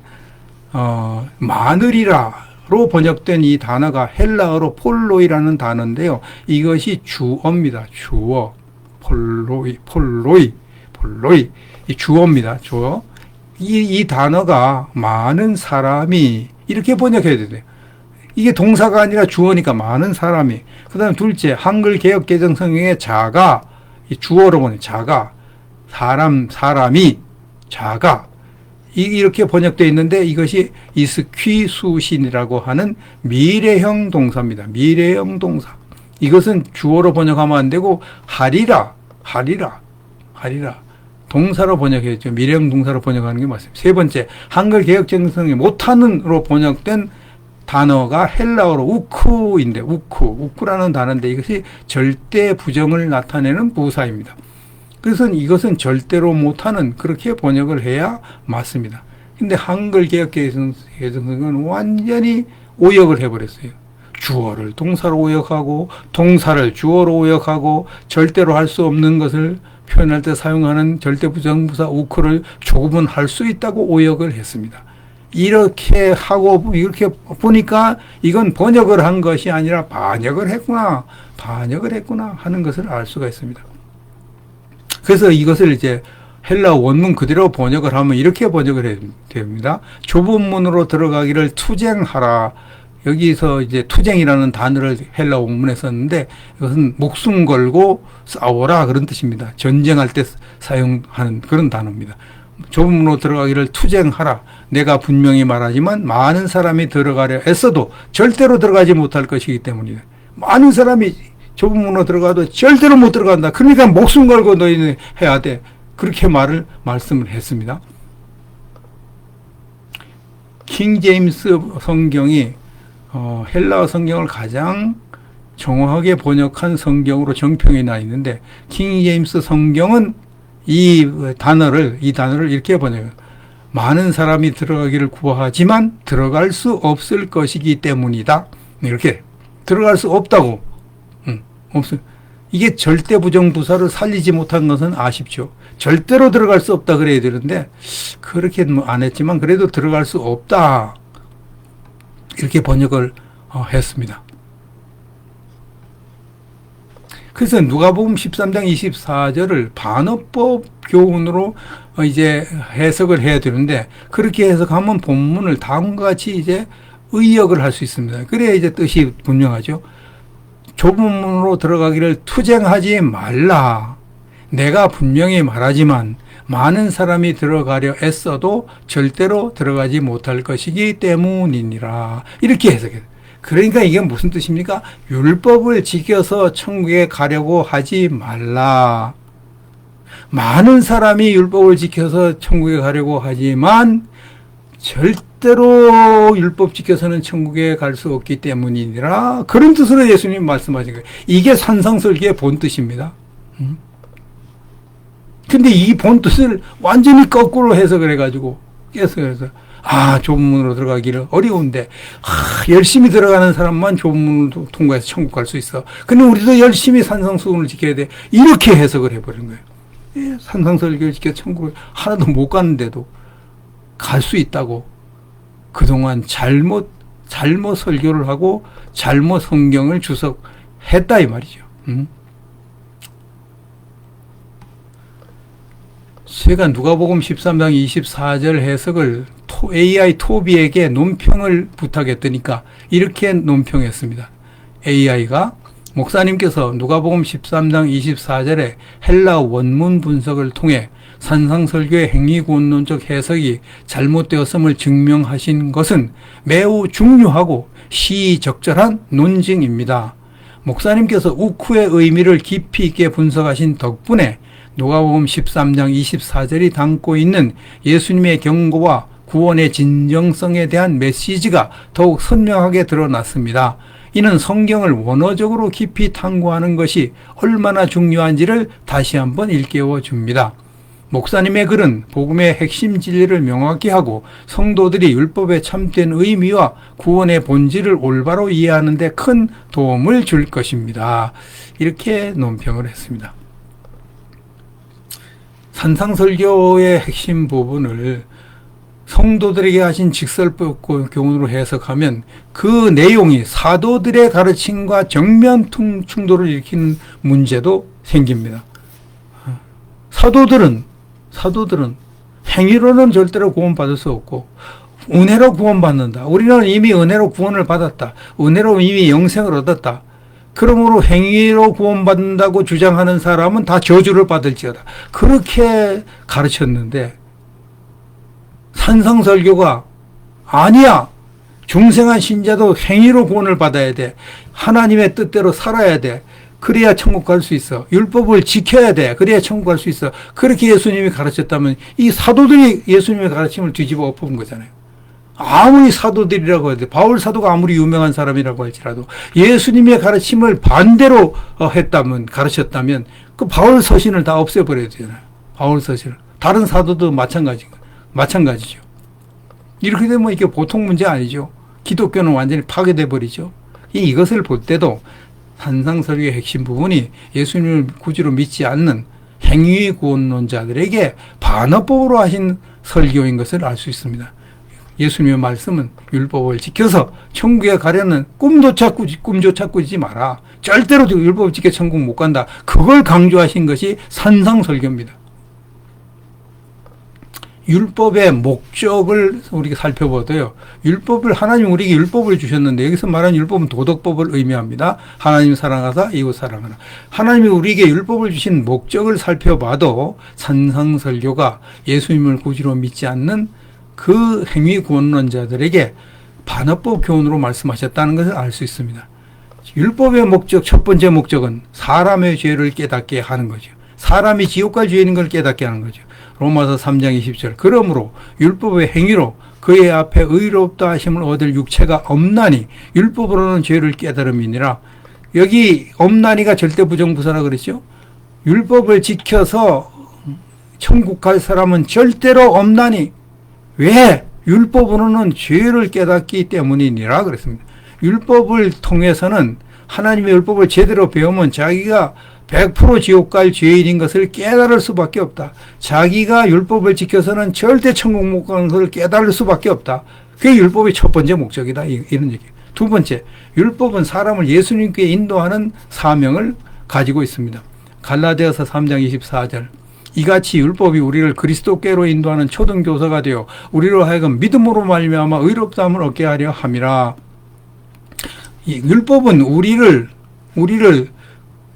마늘이라로 번역된 이 단어가 헬라어로 폴로이라는 단어인데요. 이것이 주어입니다. 주어. 폴로이. 이 주어입니다. 주어. 이 단어가 많은 사람이 이렇게 번역해야 돼요. 이게 동사가 아니라 주어니까 많은 사람이. 그 다음 둘째, 한글 개역 개정 성경에 자가, 이 주어로 보내 자가, 사람이, 자가. 이렇게 번역되어 있는데 이것이 이스퀴수신이라고 하는 미래형 동사입니다. 미래형 동사. 이것은 주어로 번역하면 안 되고 하리라. 동사로 번역했죠. 미래형 동사로 번역하는 게 맞습니다. 세 번째, 한글 개역 개정성경에 못하는으로 번역된 단어가 헬라어로 우쿠인데 우쿠라는 단어인데 이것이 절대 부정을 나타내는 부사입니다. 그래서 이것은 절대로 못하는 그렇게 번역을 해야 맞습니다. 근데 한글 개역 개정성경은 완전히 오역을 해버렸어요. 주어를 동사로 오역하고 동사를 주어로 오역하고 절대로 할 수 없는 것을 표현할 때 사용하는 절대 부정부사 우크를 조금은 할 수 있다고 오역을 했습니다. 이렇게 하고 이렇게 보니까 이건 번역을 한 것이 아니라 반역을 했구나 하는 것을 알 수가 있습니다. 그래서 이것을 이제 헬라 원문 그대로 번역을 하면 이렇게 번역을 해야 됩니다. 좁은 문으로 들어가기를 투쟁하라. 여기서 이제 투쟁이라는 단어를 헬라 원문에 썼는데 이것은 목숨 걸고 싸워라 그런 뜻입니다. 전쟁할 때 사용하는 그런 단어입니다. 좁은 문으로 들어가기를 투쟁하라. 내가 분명히 말하지만 많은 사람이 들어가려 애써도 절대로 들어가지 못할 것이기 때문이다. 많은 사람이 좁은 문으로 들어가도 절대로 못 들어간다. 그러니까 목숨 걸고 너희는 해야 돼. 그렇게 말씀을 했습니다. 킹 제임스 성경이 헬라어 성경을 가장 정확하게 번역한 성경으로 정평이 나 있는데 킹 제임스 성경은 이 단어를 이렇게 번역해요. 많은 사람이 들어가기를 구하지만 들어갈 수 없을 것이기 때문이다. 이렇게 들어갈 수 없다고. 없어. 이게 절대 부정 부사를 살리지 못한 것은 아쉽죠. 절대로 들어갈 수 없다 그래야 되는데 그렇게 안 했지만 그래도 들어갈 수 없다. 이렇게 번역을 했습니다. 그래서 누가복음 13장 24절을 반어법 교훈으로 이제 해석을 해야 되는데 그렇게 해석하면 본문을 다음과 같이 이제 의역을 할 수 있습니다. 그래야 이제 뜻이 분명하죠. 좁은 문으로 들어가기를 투쟁하지 말라. 내가 분명히 말하지만 많은 사람이 들어가려 애써도 절대로 들어가지 못할 것이기 때문이니라. 이렇게 해석해요. 그러니까 이게 무슨 뜻입니까? 율법을 지켜서 천국에 가려고 하지 말라. 많은 사람이 율법을 지켜서 천국에 가려고 하지만 절대로 율법 지켜서는 천국에 갈 수 없기 때문이니라. 그런 뜻으로 예수님 말씀하신 거예요. 이게 산상설계의 본 뜻입니다. 근데 이 본 뜻을 완전히 거꾸로 해석을 해가지고 그래서 좁은 문으로 들어가기를 어려운데 열심히 들어가는 사람만 좁은 문으로 통과해서 천국 갈 수 있어. 근데 우리도 열심히 산상수훈을 지켜야 돼. 이렇게 해석을 해버린 거예요. 산상설계를 지켜 천국을 하나도 못 갔는데도 갈 수 있다고 그동안 잘못 설교를 하고 잘못 성경을 주석했다 이 말이죠. 제가 누가복음 13장 24절 해석을 AI 토비에게 논평을 부탁했더니까 이렇게 논평했습니다. AI가 목사님께서 누가복음 13장 24절에 헬라 원문 분석을 통해 산상설교의 행위구원론적 해석이 잘못되었음을 증명하신 것은 매우 중요하고 시적절한 논증입니다. 목사님께서 우쿠의 의미를 깊이 있게 분석하신 덕분에 누가복음 13장 24절이 담고 있는 예수님의 경고와 구원의 진정성에 대한 메시지가 더욱 선명하게 드러났습니다. 이는 성경을 원어적으로 깊이 탐구하는 것이 얼마나 중요한지를 다시 한번 일깨워 줍니다. 목사님의 글은 복음의 핵심 진리를 명확히 하고 성도들이 율법의 참된 의미와 구원의 본질을 올바로 이해하는 데 큰 도움을 줄 것입니다. 이렇게 논평을 했습니다. 산상설교의 핵심 부분을 성도들에게 하신 직설법 교훈으로 해석하면 그 내용이 사도들의 가르침과 정면 충돌을 일으키는 문제도 생깁니다. 사도들은 행위로는 절대로 구원받을 수 없고 은혜로 구원받는다. 우리는 이미 은혜로 구원을 받았다. 은혜로 이미 영생을 얻었다. 그러므로 행위로 구원받는다고 주장하는 사람은 다 저주를 받을지어다. 그렇게 가르쳤는데 산상설교가 아니야. 중생한 신자도 행위로 구원을 받아야 돼. 하나님의 뜻대로 살아야 돼. 그래야 천국 갈 수 있어. 율법을 지켜야 돼. 그래야 천국 갈 수 있어. 그렇게 예수님이 가르쳤다면 이 사도들이 예수님의 가르침을 뒤집어 엎은 거잖아요. 아무리 사도들이라고 해도 바울 사도가 아무리 유명한 사람이라고 할지라도 예수님의 가르침을 반대로 했다면 가르쳤다면 그 바울 서신을 다 없애버려야 되잖아요. 바울 서신을. 다른 사도도 마찬가지죠. 이렇게 되면 이게 보통 문제 아니죠. 기독교는 완전히 파괴돼 버리죠. 이것을 볼 때도 산상설교의 핵심 부분이 예수님을 구주로 믿지 않는 행위 구원론자들에게 반어법으로 하신 설교인 것을 알 수 있습니다. 예수님의 말씀은 율법을 지켜서 천국에 가려는 꿈조차 꾸지 마라. 절대로 율법을 지켜 천국 못 간다. 그걸 강조하신 것이 산상설교입니다. 율법의 목적을 우리가 살펴보도요. 하나님 우리에게 율법을 주셨는데 여기서 말하는 율법은 도덕법을 의미합니다. 하나님 사랑하사 이웃 사랑하라. 하나님이 우리에게 율법을 주신 목적을 살펴봐도 산상설교가 예수님을 구주로 믿지 않는 그 행위 구원론자들에게 반어법 교훈으로 말씀하셨다는 것을 알 수 있습니다. 율법의 목적, 첫 번째 목적은 사람의 죄를 깨닫게 하는 거죠. 사람이 지옥 갈 죄인인 걸 깨닫게 하는 거죠. 로마서 3장 20절. 그러므로 율법의 행위로 그의 앞에 의롭다 하심을 얻을 육체가 없나니 율법으로는 죄를 깨달음이니라. 여기 없나니가 절대 부정부사라 그랬죠. 율법을 지켜서 천국 갈 사람은 절대로 없나니. 왜? 율법으로는 죄를 깨닫기 때문이니라 그랬습니다. 율법을 통해서는 하나님의 율법을 제대로 배우면 자기가 100% 지옥 갈 죄인인 것을 깨달을 수밖에 없다. 자기가 율법을 지켜서는 절대 천국 못 가는 것을 깨달을 수밖에 없다. 그게 율법의 첫 번째 목적이다. 이런 얘기예요. 두 번째, 율법은 사람을 예수님께 인도하는 사명을 가지고 있습니다. 갈라디아서 3장 24절. 이같이 율법이 우리를 그리스도께로 인도하는 초등교사가 되어 우리로 하여금 믿음으로 말미암아 의롭다함을 얻게 하려 함이라. 이 율법은 우리를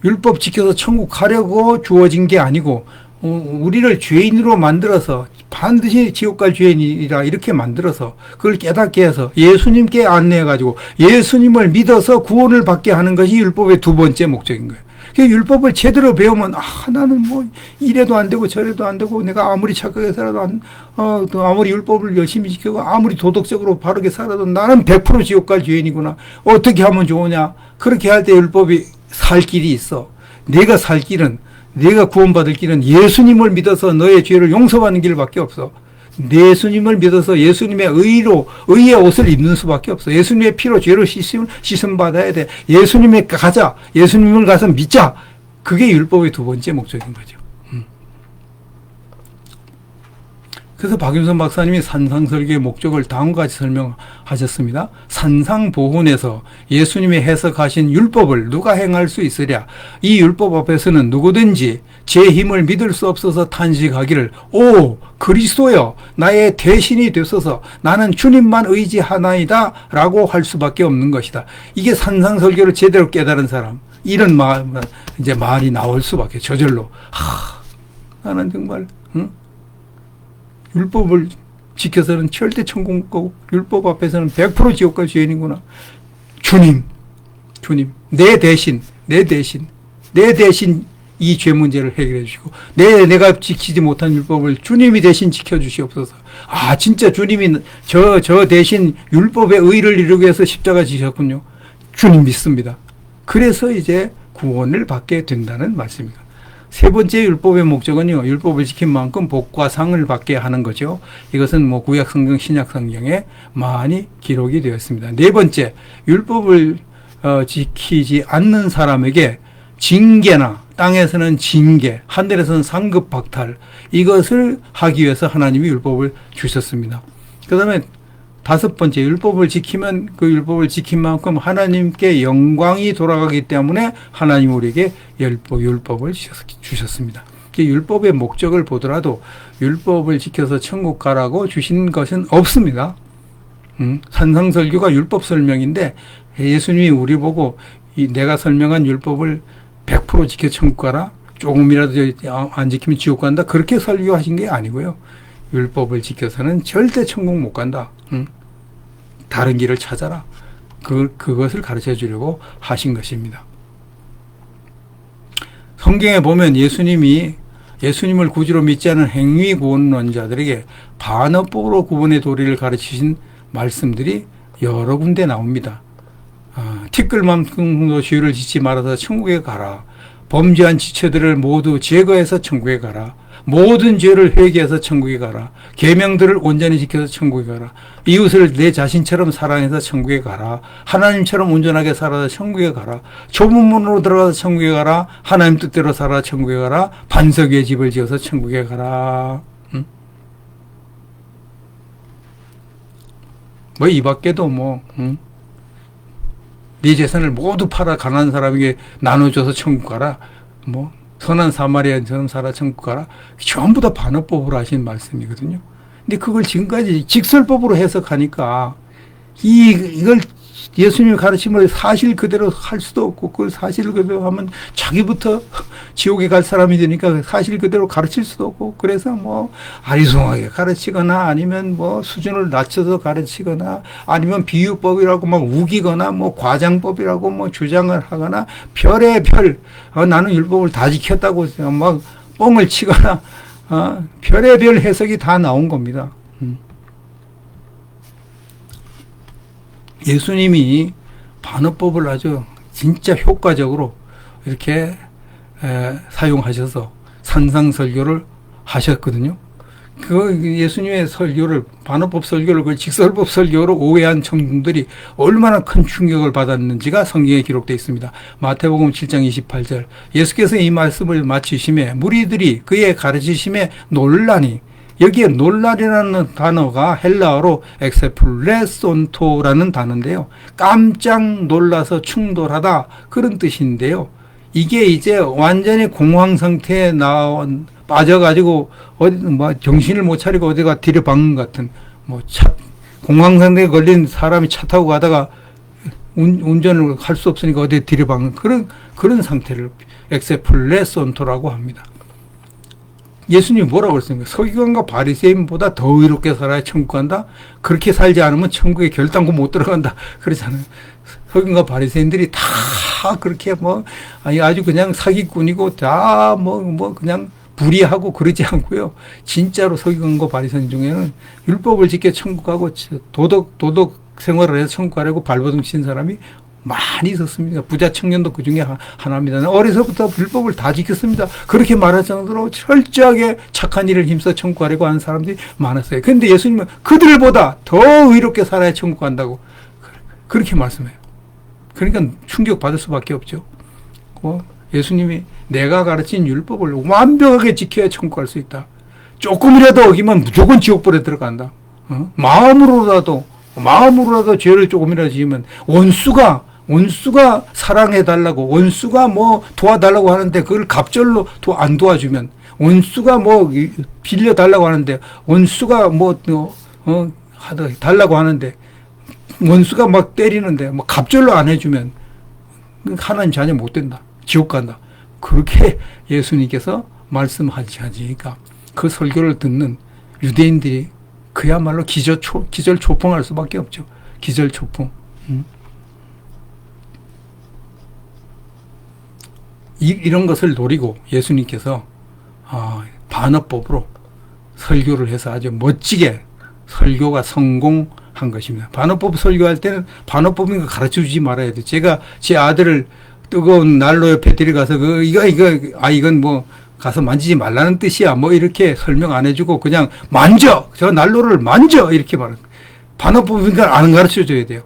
율법 지켜서 천국 가려고 주어진 게 아니고 우리를 죄인으로 만들어서 반드시 지옥 갈 죄인이라 이렇게 만들어서 그걸 깨닫게 해서 예수님께 안내해가지고 예수님을 믿어서 구원을 받게 하는 것이 율법의 두 번째 목적인 거예요. 율법을 제대로 배우면 나는 뭐 이래도 안 되고 저래도 안 되고 내가 아무리 착하게 살아도 아무리 율법을 열심히 지키고 아무리 도덕적으로 바르게 살아도 나는 100% 지옥 갈 죄인이구나. 어떻게 하면 좋으냐. 그렇게 할 때 율법이 살 길이 있어. 내가 살 길은, 내가 구원받을 길은 예수님을 믿어서 너의 죄를 용서받는 길밖에 없어. 예수님을 믿어서 예수님의 의의 옷을 입는 수밖에 없어. 예수님의 피로 죄를 씻음 받아야 돼. 예수님을 가서 믿자. 그게 율법의 두 번째 목적인 거죠. 그래서 박윤선 박사님이 산상설교의 목적을 다음과 같이 설명하셨습니다. 산상보훈에서 예수님이 해석하신 율법을 누가 행할 수 있으랴. 이 율법 앞에서는 누구든지 제 힘을 믿을 수 없어서 탄식하기를 오 그리스도여 나의 대신이 되소서 나는 주님만 의지하나이다 라고 할 수밖에 없는 것이다. 이게 산상설교를 제대로 깨달은 사람 이런 말이 나올 수밖에 저절로 나는 정말 율법을 지켜서는 절대 천국 못 가고 율법 앞에서는 100% 지옥 갈 죄인이구나. 주님 내 대신 이 죄 문제를 해결해 주시고 내가 지키지 못한 율법을 주님이 대신 지켜주시옵소서. 진짜 주님이 저 대신 율법의 의를 이루기 위해서 십자가 지셨군요. 주님 믿습니다. 그래서 이제 구원을 받게 된다는 말씀입니다. 세 번째 율법의 목적은요, 율법을 지킨 만큼 복과 상을 받게 하는 거죠. 이것은 뭐 구약 성경, 신약 성경에 많이 기록이 되어 있습니다. 네 번째, 율법을 지키지 않는 사람에게 징계나 땅에서는 징계, 하늘에서는 상급 박탈, 이것을 하기 위해서 하나님이 율법을 주셨습니다. 그 다음에 다섯 번째, 율법을 지키면 그 율법을 지킨 만큼 하나님께 영광이 돌아가기 때문에 하나님 우리에게 율법을 주셨습니다. 율법의 목적을 보더라도 율법을 지켜서 천국 가라고 주신 것은 없습니다. 산상설교가 율법 설명인데 예수님이 우리 보고 내가 설명한 율법을 100% 지켜 천국 가라, 조금이라도 안 지키면 지옥 간다, 그렇게 설교하신 게 아니고요. 율법을 지켜서는 절대 천국 못 간다. 다른 길을 찾아라. 그것을 가르쳐 주려고 하신 것입니다. 성경에 보면 예수님을 구주로 믿지 않은 행위 구원론자들에게 반어법으로 구원의 도리를 가르치신 말씀들이 여러 군데 나옵니다. 티끌만큼도 죄를 짓지 말아서 천국에 가라. 범죄한 지체들을 모두 제거해서 천국에 가라. 모든 죄를 회개해서 천국에 가라. 계명들을 온전히 지켜서 천국에 가라. 이웃을 내 자신처럼 사랑해서 천국에 가라. 하나님처럼 온전하게 살아서 천국에 가라. 좁은 문으로 들어가서 천국에 가라. 하나님 뜻대로 살아 천국에 가라. 반석 위에 집을 지어서 천국에 가라. 뭐 이 밖에도 네 재산을 모두 팔아 가난한 사람에게 나눠줘서 천국 가라. 뭐 선한 사마리아인처럼 살아 천국 가라. 전부 다 반어법으로 하신 말씀이거든요. 근데 그걸 지금까지 직설법으로 해석하니까 이걸 예수님의 가르침을 사실 그대로 할 수도 없고, 그걸 사실 그대로 하면 자기부터 지옥에 갈 사람이 되니까 사실 그대로 가르칠 수도 없고, 그래서 뭐 아리송하게 가르치거나 아니면 뭐 수준을 낮춰서 가르치거나 아니면 비유법이라고 막 우기거나 뭐 과장법이라고 뭐 주장을 하거나 별의별 나는 율법을 다 지켰다고 막 뻥을 치거나 별의별 해석이 다 나온 겁니다. 예수님이 반어법을 아주 진짜 효과적으로 이렇게 사용하셔서 산상설교를 하셨거든요. 그 예수님의 설교를, 반어법 설교를 그 직설법 설교로 오해한 청중들이 얼마나 큰 충격을 받았는지가 성경에 기록되어 있습니다. 마태복음 7장 28절, 예수께서 이 말씀을 마치심에 무리들이 그의 가르치심에 놀라니, 여기에 놀라리라는 단어가 헬라어로 엑세플레손토라는 단어인데요. 깜짝 놀라서 충돌하다, 그런 뜻인데요. 이게 이제 완전히 공황 상태에 빠져가지고 정신을 못 차리고 어디가 들여박는 같은, 공황 상태에 걸린 사람이 차 타고 가다가 운전을 할 수 없으니까 어디에 들여박는 그런 상태를 엑세플레손토라고 합니다. 예수님이 뭐라고 그랬습니까? 서기관과 바리새인보다 더 의롭게 살아야 천국 간다? 그렇게 살지 않으면 천국에 결단코 못 들어간다. 그렇잖아요. 서기관과 바리새인들이 다 그렇게 아주 그냥 사기꾼이고 다 그냥 불의하고 그러지 않고요. 진짜로 서기관과 바리새인 중에는 율법을 지켜 천국 가고 도덕 생활을 해서 천국 가려고 발버둥 친 사람이 많이 있었습니다. 부자 청년도 그 중에 하나입니다. 어려서부터 율법을 다 지켰습니다. 그렇게 말할 정도로 철저하게 착한 일을 힘써 천국 가려고 하는 사람들이 많았어요. 그런데 예수님은 그들보다 더 의롭게 살아야 천국 간다고 그렇게 말씀해요. 그러니까 충격받을 수밖에 없죠. 예수님이 내가 가르친 율법을 완벽하게 지켜야 천국 갈 수 있다. 조금이라도 어기면 무조건 지옥불에 들어간다. 마음으로라도 죄를 조금이라도 지으면 원수가 사랑해달라고, 원수가 도와달라고 하는데 그걸 갑절로 안 도와주면, 원수가 빌려달라고 하는데, 원수가 달라고 하는데, 원수가 막 때리는데, 갑절로 안 해주면, 하나님 자녀 못 된다. 지옥 간다. 그렇게 예수님께서 말씀하시니까 그 설교를 듣는 유대인들이 그야말로 기절초풍할 수밖에 없죠. 기절초풍. 이런 것을 노리고 예수님께서 반어법으로 설교를 해서 아주 멋지게 설교가 성공한 한 것입니다. 반어법 설교할 때는 반어법인 거 가르쳐 주지 말아야 돼. 제가 제 아들을 뜨거운 난로 옆에 데려가서 이건 뭐 가서 만지지 말라는 뜻이야. 뭐 이렇게 설명 안 해주고 그냥 만져! 저 난로를 만져! 이렇게 말하는 거예요. 반어법인가 안 가르쳐 줘야 돼요.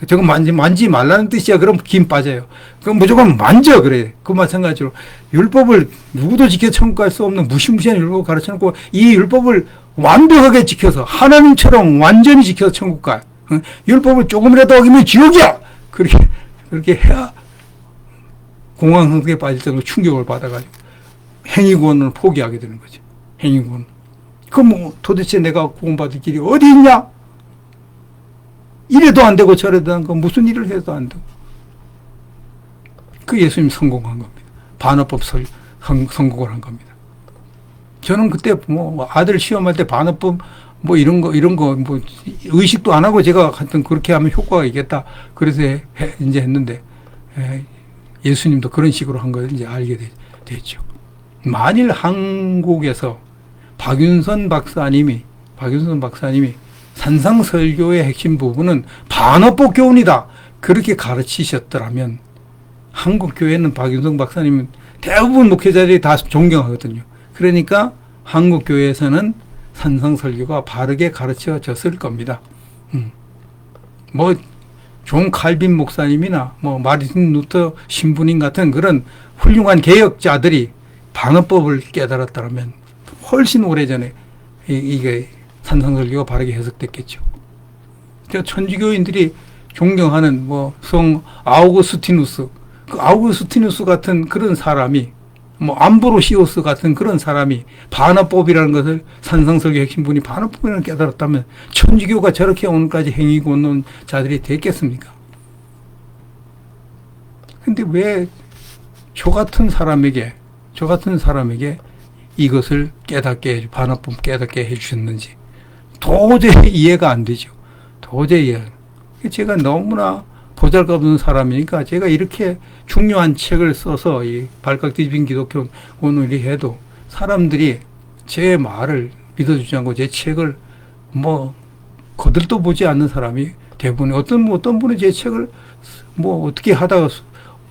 저거 만지지 말라는 뜻이야. 그럼 김 빠져요. 그럼 무조건 만져! 그래. 그 마찬가지로 율법을 누구도 지켜 청구할 수 없는 무시무시한 율법을 가르쳐 놓고 이 율법을 완벽하게 지켜서 하나님처럼 완전히 지켜서 천국 가. 율법을 조금이라도 어기면 지옥이야! 그렇게 해야 공황상태에 빠질 정도로 충격을 받아가지고 행위구원을 포기하게 되는 거죠. 행위구원. 그럼 뭐 도대체 내가 구원받을 길이 어디 있냐? 이래도 안 되고 저래도 안 되고 무슨 일을 해도 안 되고. 그 예수님 성공한 겁니다. 반어법 성공을 한 겁니다. 저는 그때 뭐 아들 시험할 때 반어법 뭐 이런 거 뭐 의식도 안 하고 제가 하여튼 그렇게 하면 효과가 있겠다. 그래서 이제 했는데 예수님도 그런 식으로 한 걸 이제 알게 됐죠. 만일 한국에서 박윤선 박사님이 산상설교의 핵심 부분은 반어법 교훈이다. 그렇게 가르치셨더라면 한국 교회는 박윤선 박사님은 대부분 목회자들이 다 존경하거든요. 그러니까 한국 교회에서는 산상설교가 바르게 가르쳐졌을 겁니다. 뭐 존 칼빈 목사님이나 뭐 마르틴 루터 신부님 같은 그런 훌륭한 개혁자들이 반어법을 깨달았다면 훨씬 오래전에 이게 산상설교가 바르게 해석됐겠죠. 천주교인들이 존경하는 뭐 성 아우구스티누스, 그 아우구스티누스 같은 그런 사람이 뭐 암브로시오스 같은 그런 사람이 반어법이라는 것을 산상설교 핵심분이 반어법이라는 깨달았다면 천주교가 저렇게 오늘까지 행위고 오는 자들이 됐겠습니까? 근데 왜 저 같은 사람에게 이것을 반어법 깨닫게 해주셨는지 도저히 이해가 안 되죠. 도저히 제가 너무나 보잘것없는 사람이니까 제가 이렇게 중요한 책을 써서 이 발칵 뒤집힌 기독교 오늘이 해도 사람들이 제 말을 믿어주지 않고 제 책을 뭐 거들떠 보지 않는 사람이 대부분 어떤 분이 제 책을 뭐 어떻게 하다가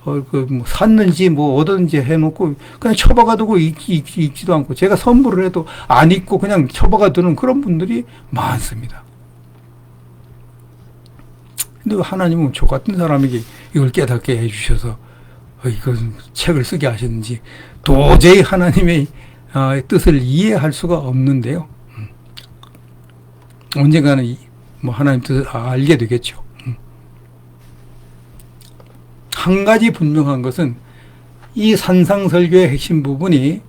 뭐 샀는지 뭐 얻었는지 해놓고 그냥 처박아 두고 읽지도 않고 제가 선물을 해도 안 읽고 그냥 처박아 두는 그런 분들이 많습니다. 근데 하나님은 저 같은 사람에게 이걸 깨닫게 해주셔서 이건 책을 쓰게 하셨는지 도저히 하나님의 뜻을 이해할 수가 없는데요. 언젠가는 뭐 하나님 뜻을 알게 되겠죠. 한 가지 분명한 것은 이 산상설교의 핵심 부분이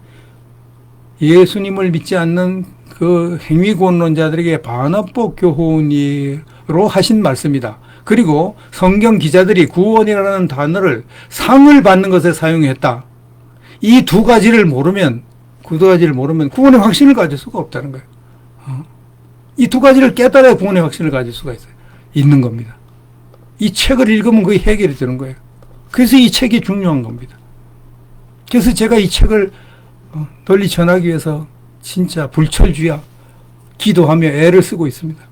예수님을 믿지 않는 그 행위구원론자들에게 반어법 교훈으로 하신 말씀이다. 그리고 성경 기자들이 구원이라는 단어를 상을 받는 것에 사용했다. 이 두 가지를 모르면 구원의 확신을 가질 수가 없다는 거예요. 이 두 가지를 깨달아야 구원의 확신을 가질 수가 있는 겁니다. 이 책을 읽으면 그게 해결이 되는 거예요. 그래서 이 책이 중요한 겁니다. 그래서 제가 이 책을 널리 전하기 위해서 진짜 불철주야 기도하며 애를 쓰고 있습니다.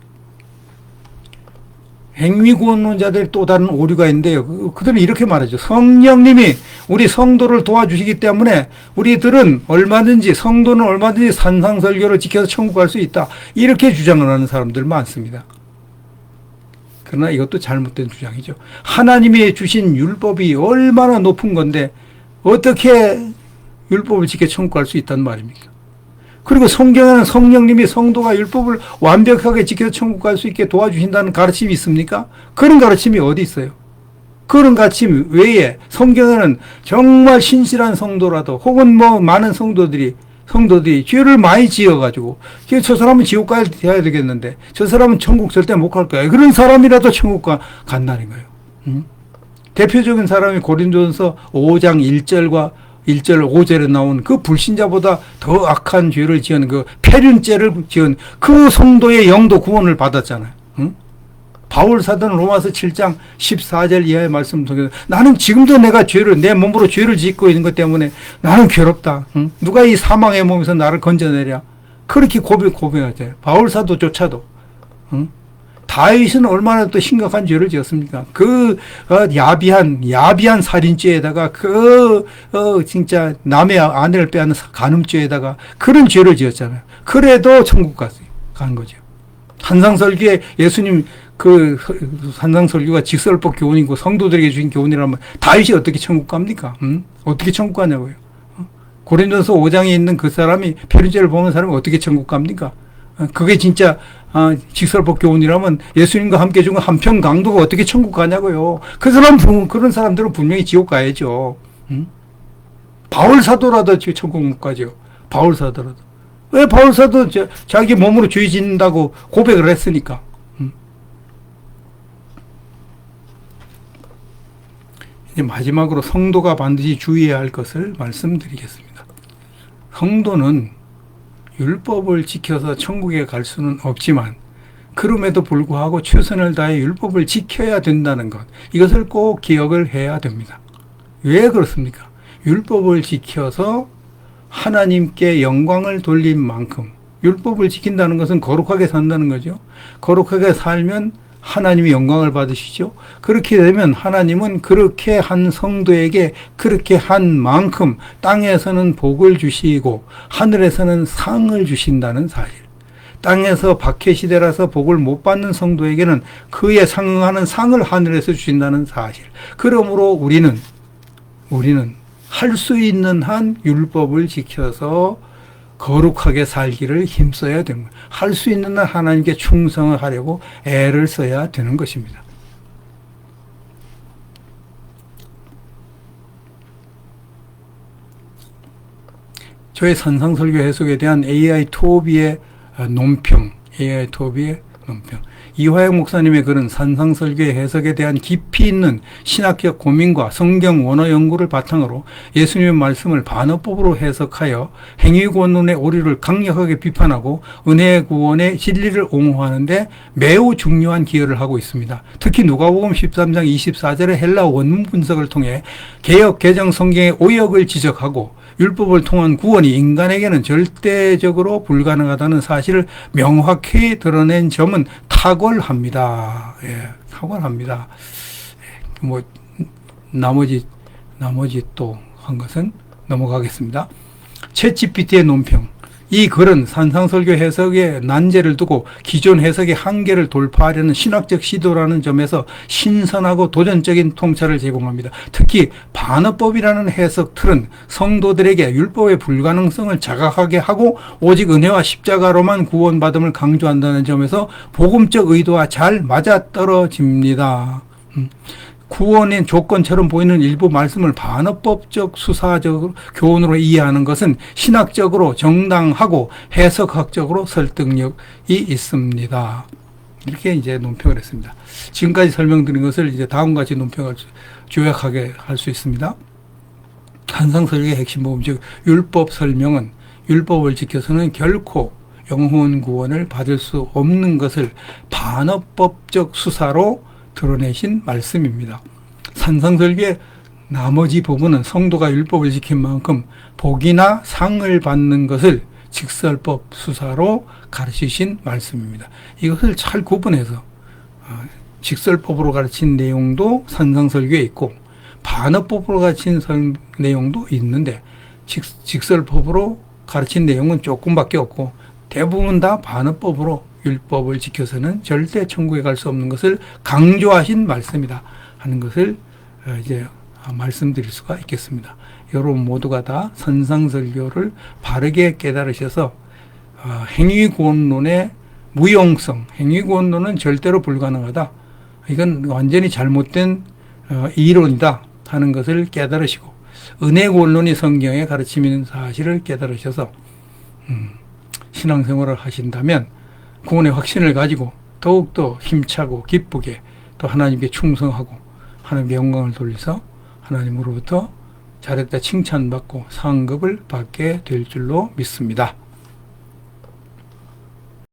행위구원론자들의 또 다른 오류가 있는데요. 그들은 이렇게 말하죠. 성령님이 우리 성도를 도와주시기 때문에 우리들은 성도는 얼마든지 산상설교를 지켜서 천국 갈 수 있다. 이렇게 주장을 하는 사람들 많습니다. 그러나 이것도 잘못된 주장이죠. 하나님이 주신 율법이 얼마나 높은 건데 어떻게 율법을 지켜 천국 갈 수 있단 말입니까? 그리고 성경에는 성령님이 성도가 율법을 완벽하게 지켜서 천국 갈 수 있게 도와주신다는 가르침이 있습니까? 그런 가르침이 어디 있어요? 그런 가르침 외에 성경에는 정말 신실한 성도라도 혹은 뭐 많은 성도들이 죄를 많이 지어가지고 저 사람은 지옥 가야 되겠는데 저 사람은 천국 절대 못 갈 거야. 그런 사람이라도 천국 간다는 거예요. 대표적인 사람이 고린도전서 5장 1절 5절에 나온 그 불신자보다 더 악한 죄를 지은 그 폐륜죄를 지은 그 성도의 영도 구원을 받았잖아요. 바울 사도는 로마서 7장 14절 이하의 말씀 속에서 나는 지금도 내 몸으로 죄를 짓고 있는 것 때문에 나는 괴롭다. 누가 이 사망의 몸에서 나를 건져내랴. 그렇게 고백하잖아요. 바울 사도조차도. 다윗은 얼마나 또 심각한 죄를 지었습니까? 야비한 살인죄에다가 진짜 남의 아내를 빼앗는 간음죄에다가 그런 죄를 지었잖아요. 그래도 천국 간 거죠. 산상설교에 예수님 산상설교가 직설법 교훈이고 성도들에게 주신 교훈이라면 다윗이 어떻게 천국 갑니까? 어떻게 천국 가냐고요. 고린도서 5장에 있는 그 사람이 편의죄를 범한 사람이 어떻게 천국 갑니까? 그게 진짜 직설법 교훈이라면 예수님과 함께 죽은 한평 강도가 어떻게 천국 가냐고요. 그런 사람들은 분명히 지옥 가야죠. 바울 사도라도 천국 못 가죠. 바울 사도라도. 왜 바울 사도 자기 몸으로 죄 짓는다고 고백을 했으니까. 이제 마지막으로 성도가 반드시 주의해야 할 것을 말씀드리겠습니다. 성도는 율법을 지켜서 천국에 갈 수는 없지만 그럼에도 불구하고 최선을 다해 율법을 지켜야 된다는 것, 이것을 꼭 기억을 해야 됩니다. 왜 그렇습니까? 율법을 지켜서 하나님께 영광을 돌린 만큼, 율법을 지킨다는 것은 거룩하게 산다는 거죠. 거룩하게 살면 하나님이 영광을 받으시죠. 그렇게 되면 하나님은 그렇게 한 성도에게 그렇게 한 만큼 땅에서는 복을 주시고 하늘에서는 상을 주신다는 사실. 땅에서 박해시대라서 복을 못 받는 성도에게는 그에 상응하는 상을 하늘에서 주신다는 사실. 그러므로 우리는 할 수 있는 한 율법을 지켜서 거룩하게 살기를 힘써야 됩니다. 할 수 있는 한 하나님께 충성을 하려고 애를 써야 되는 것입니다. 저의 산상설교 해석에 대한 AI 토비의 논평. 이화영 목사님의 글은 산상설교의 해석에 대한 깊이 있는 신학적 고민과 성경 원어 연구를 바탕으로 예수님의 말씀을 반어법으로 해석하여 행위구원론의 오류를 강력하게 비판하고 은혜의 구원의 진리를 옹호하는 데 매우 중요한 기여를 하고 있습니다. 특히 누가복음 13장 24절의 헬라 원문 분석을 통해 개역 개정 성경의 오역을 지적하고 율법을 통한 구원이 인간에게는 절대적으로 불가능하다는 사실을 명확히 드러낸 점은 탁월합니다. 예, 탁월합니다. 나머지 또 한 것은 넘어가겠습니다. 챗GPT의 논평. 이 글은 산상설교 해석에 난제를 두고 기존 해석의 한계를 돌파하려는 신학적 시도라는 점에서 신선하고 도전적인 통찰을 제공합니다. 특히 반어법이라는 해석 틀은 성도들에게 율법의 불가능성을 자각하게 하고 오직 은혜와 십자가로만 구원받음을 강조한다는 점에서 복음적 의도와 잘 맞아떨어집니다. 구원의 조건처럼 보이는 일부 말씀을 반어법적 수사적 교훈으로 이해하는 것은 신학적으로 정당하고 해석학적으로 설득력이 있습니다. 이렇게 이제 논평을 했습니다. 지금까지 설명드린 것을 이제 다음과 같이 논평을 요약하게 할 수 있습니다. 산상설교의 핵심 부분, 즉 율법 설명은 율법을 지켜서는 결코 영혼 구원을 받을 수 없는 것을 반어법적 수사로 드러내신 말씀입니다. 산상설교의 나머지 부분은 성도가 율법을 지킨 만큼 복이나 상을 받는 것을 직설법 수사로 가르치신 말씀입니다. 이것을 잘 구분해서 직설법으로 가르친 내용도 산상설교에 있고 반어법으로 가르친 내용도 있는데 직설법으로 가르친 내용은 조금밖에 없고 대부분 다 반어법으로 율법을 지켜서는 절대 천국에 갈 수 없는 것을 강조하신 말씀이다 하는 것을 이제 말씀드릴 수가 있겠습니다. 여러분 모두가 다 산상설교를 바르게 깨달으셔서 행위구원론의 무용성, 행위구원론은 절대로 불가능하다. 이건 완전히 잘못된 이론이다 하는 것을 깨달으시고 은혜구원론이 성경에 가르치는 사실을 깨달으셔서 신앙생활을 하신다면 구원의 확신을 가지고 더욱더 힘차고 기쁘게 또 하나님께 충성하고 하나님께 영광을 돌려서 하나님으로부터 잘했다 칭찬받고 상급을 받게 될 줄로 믿습니다.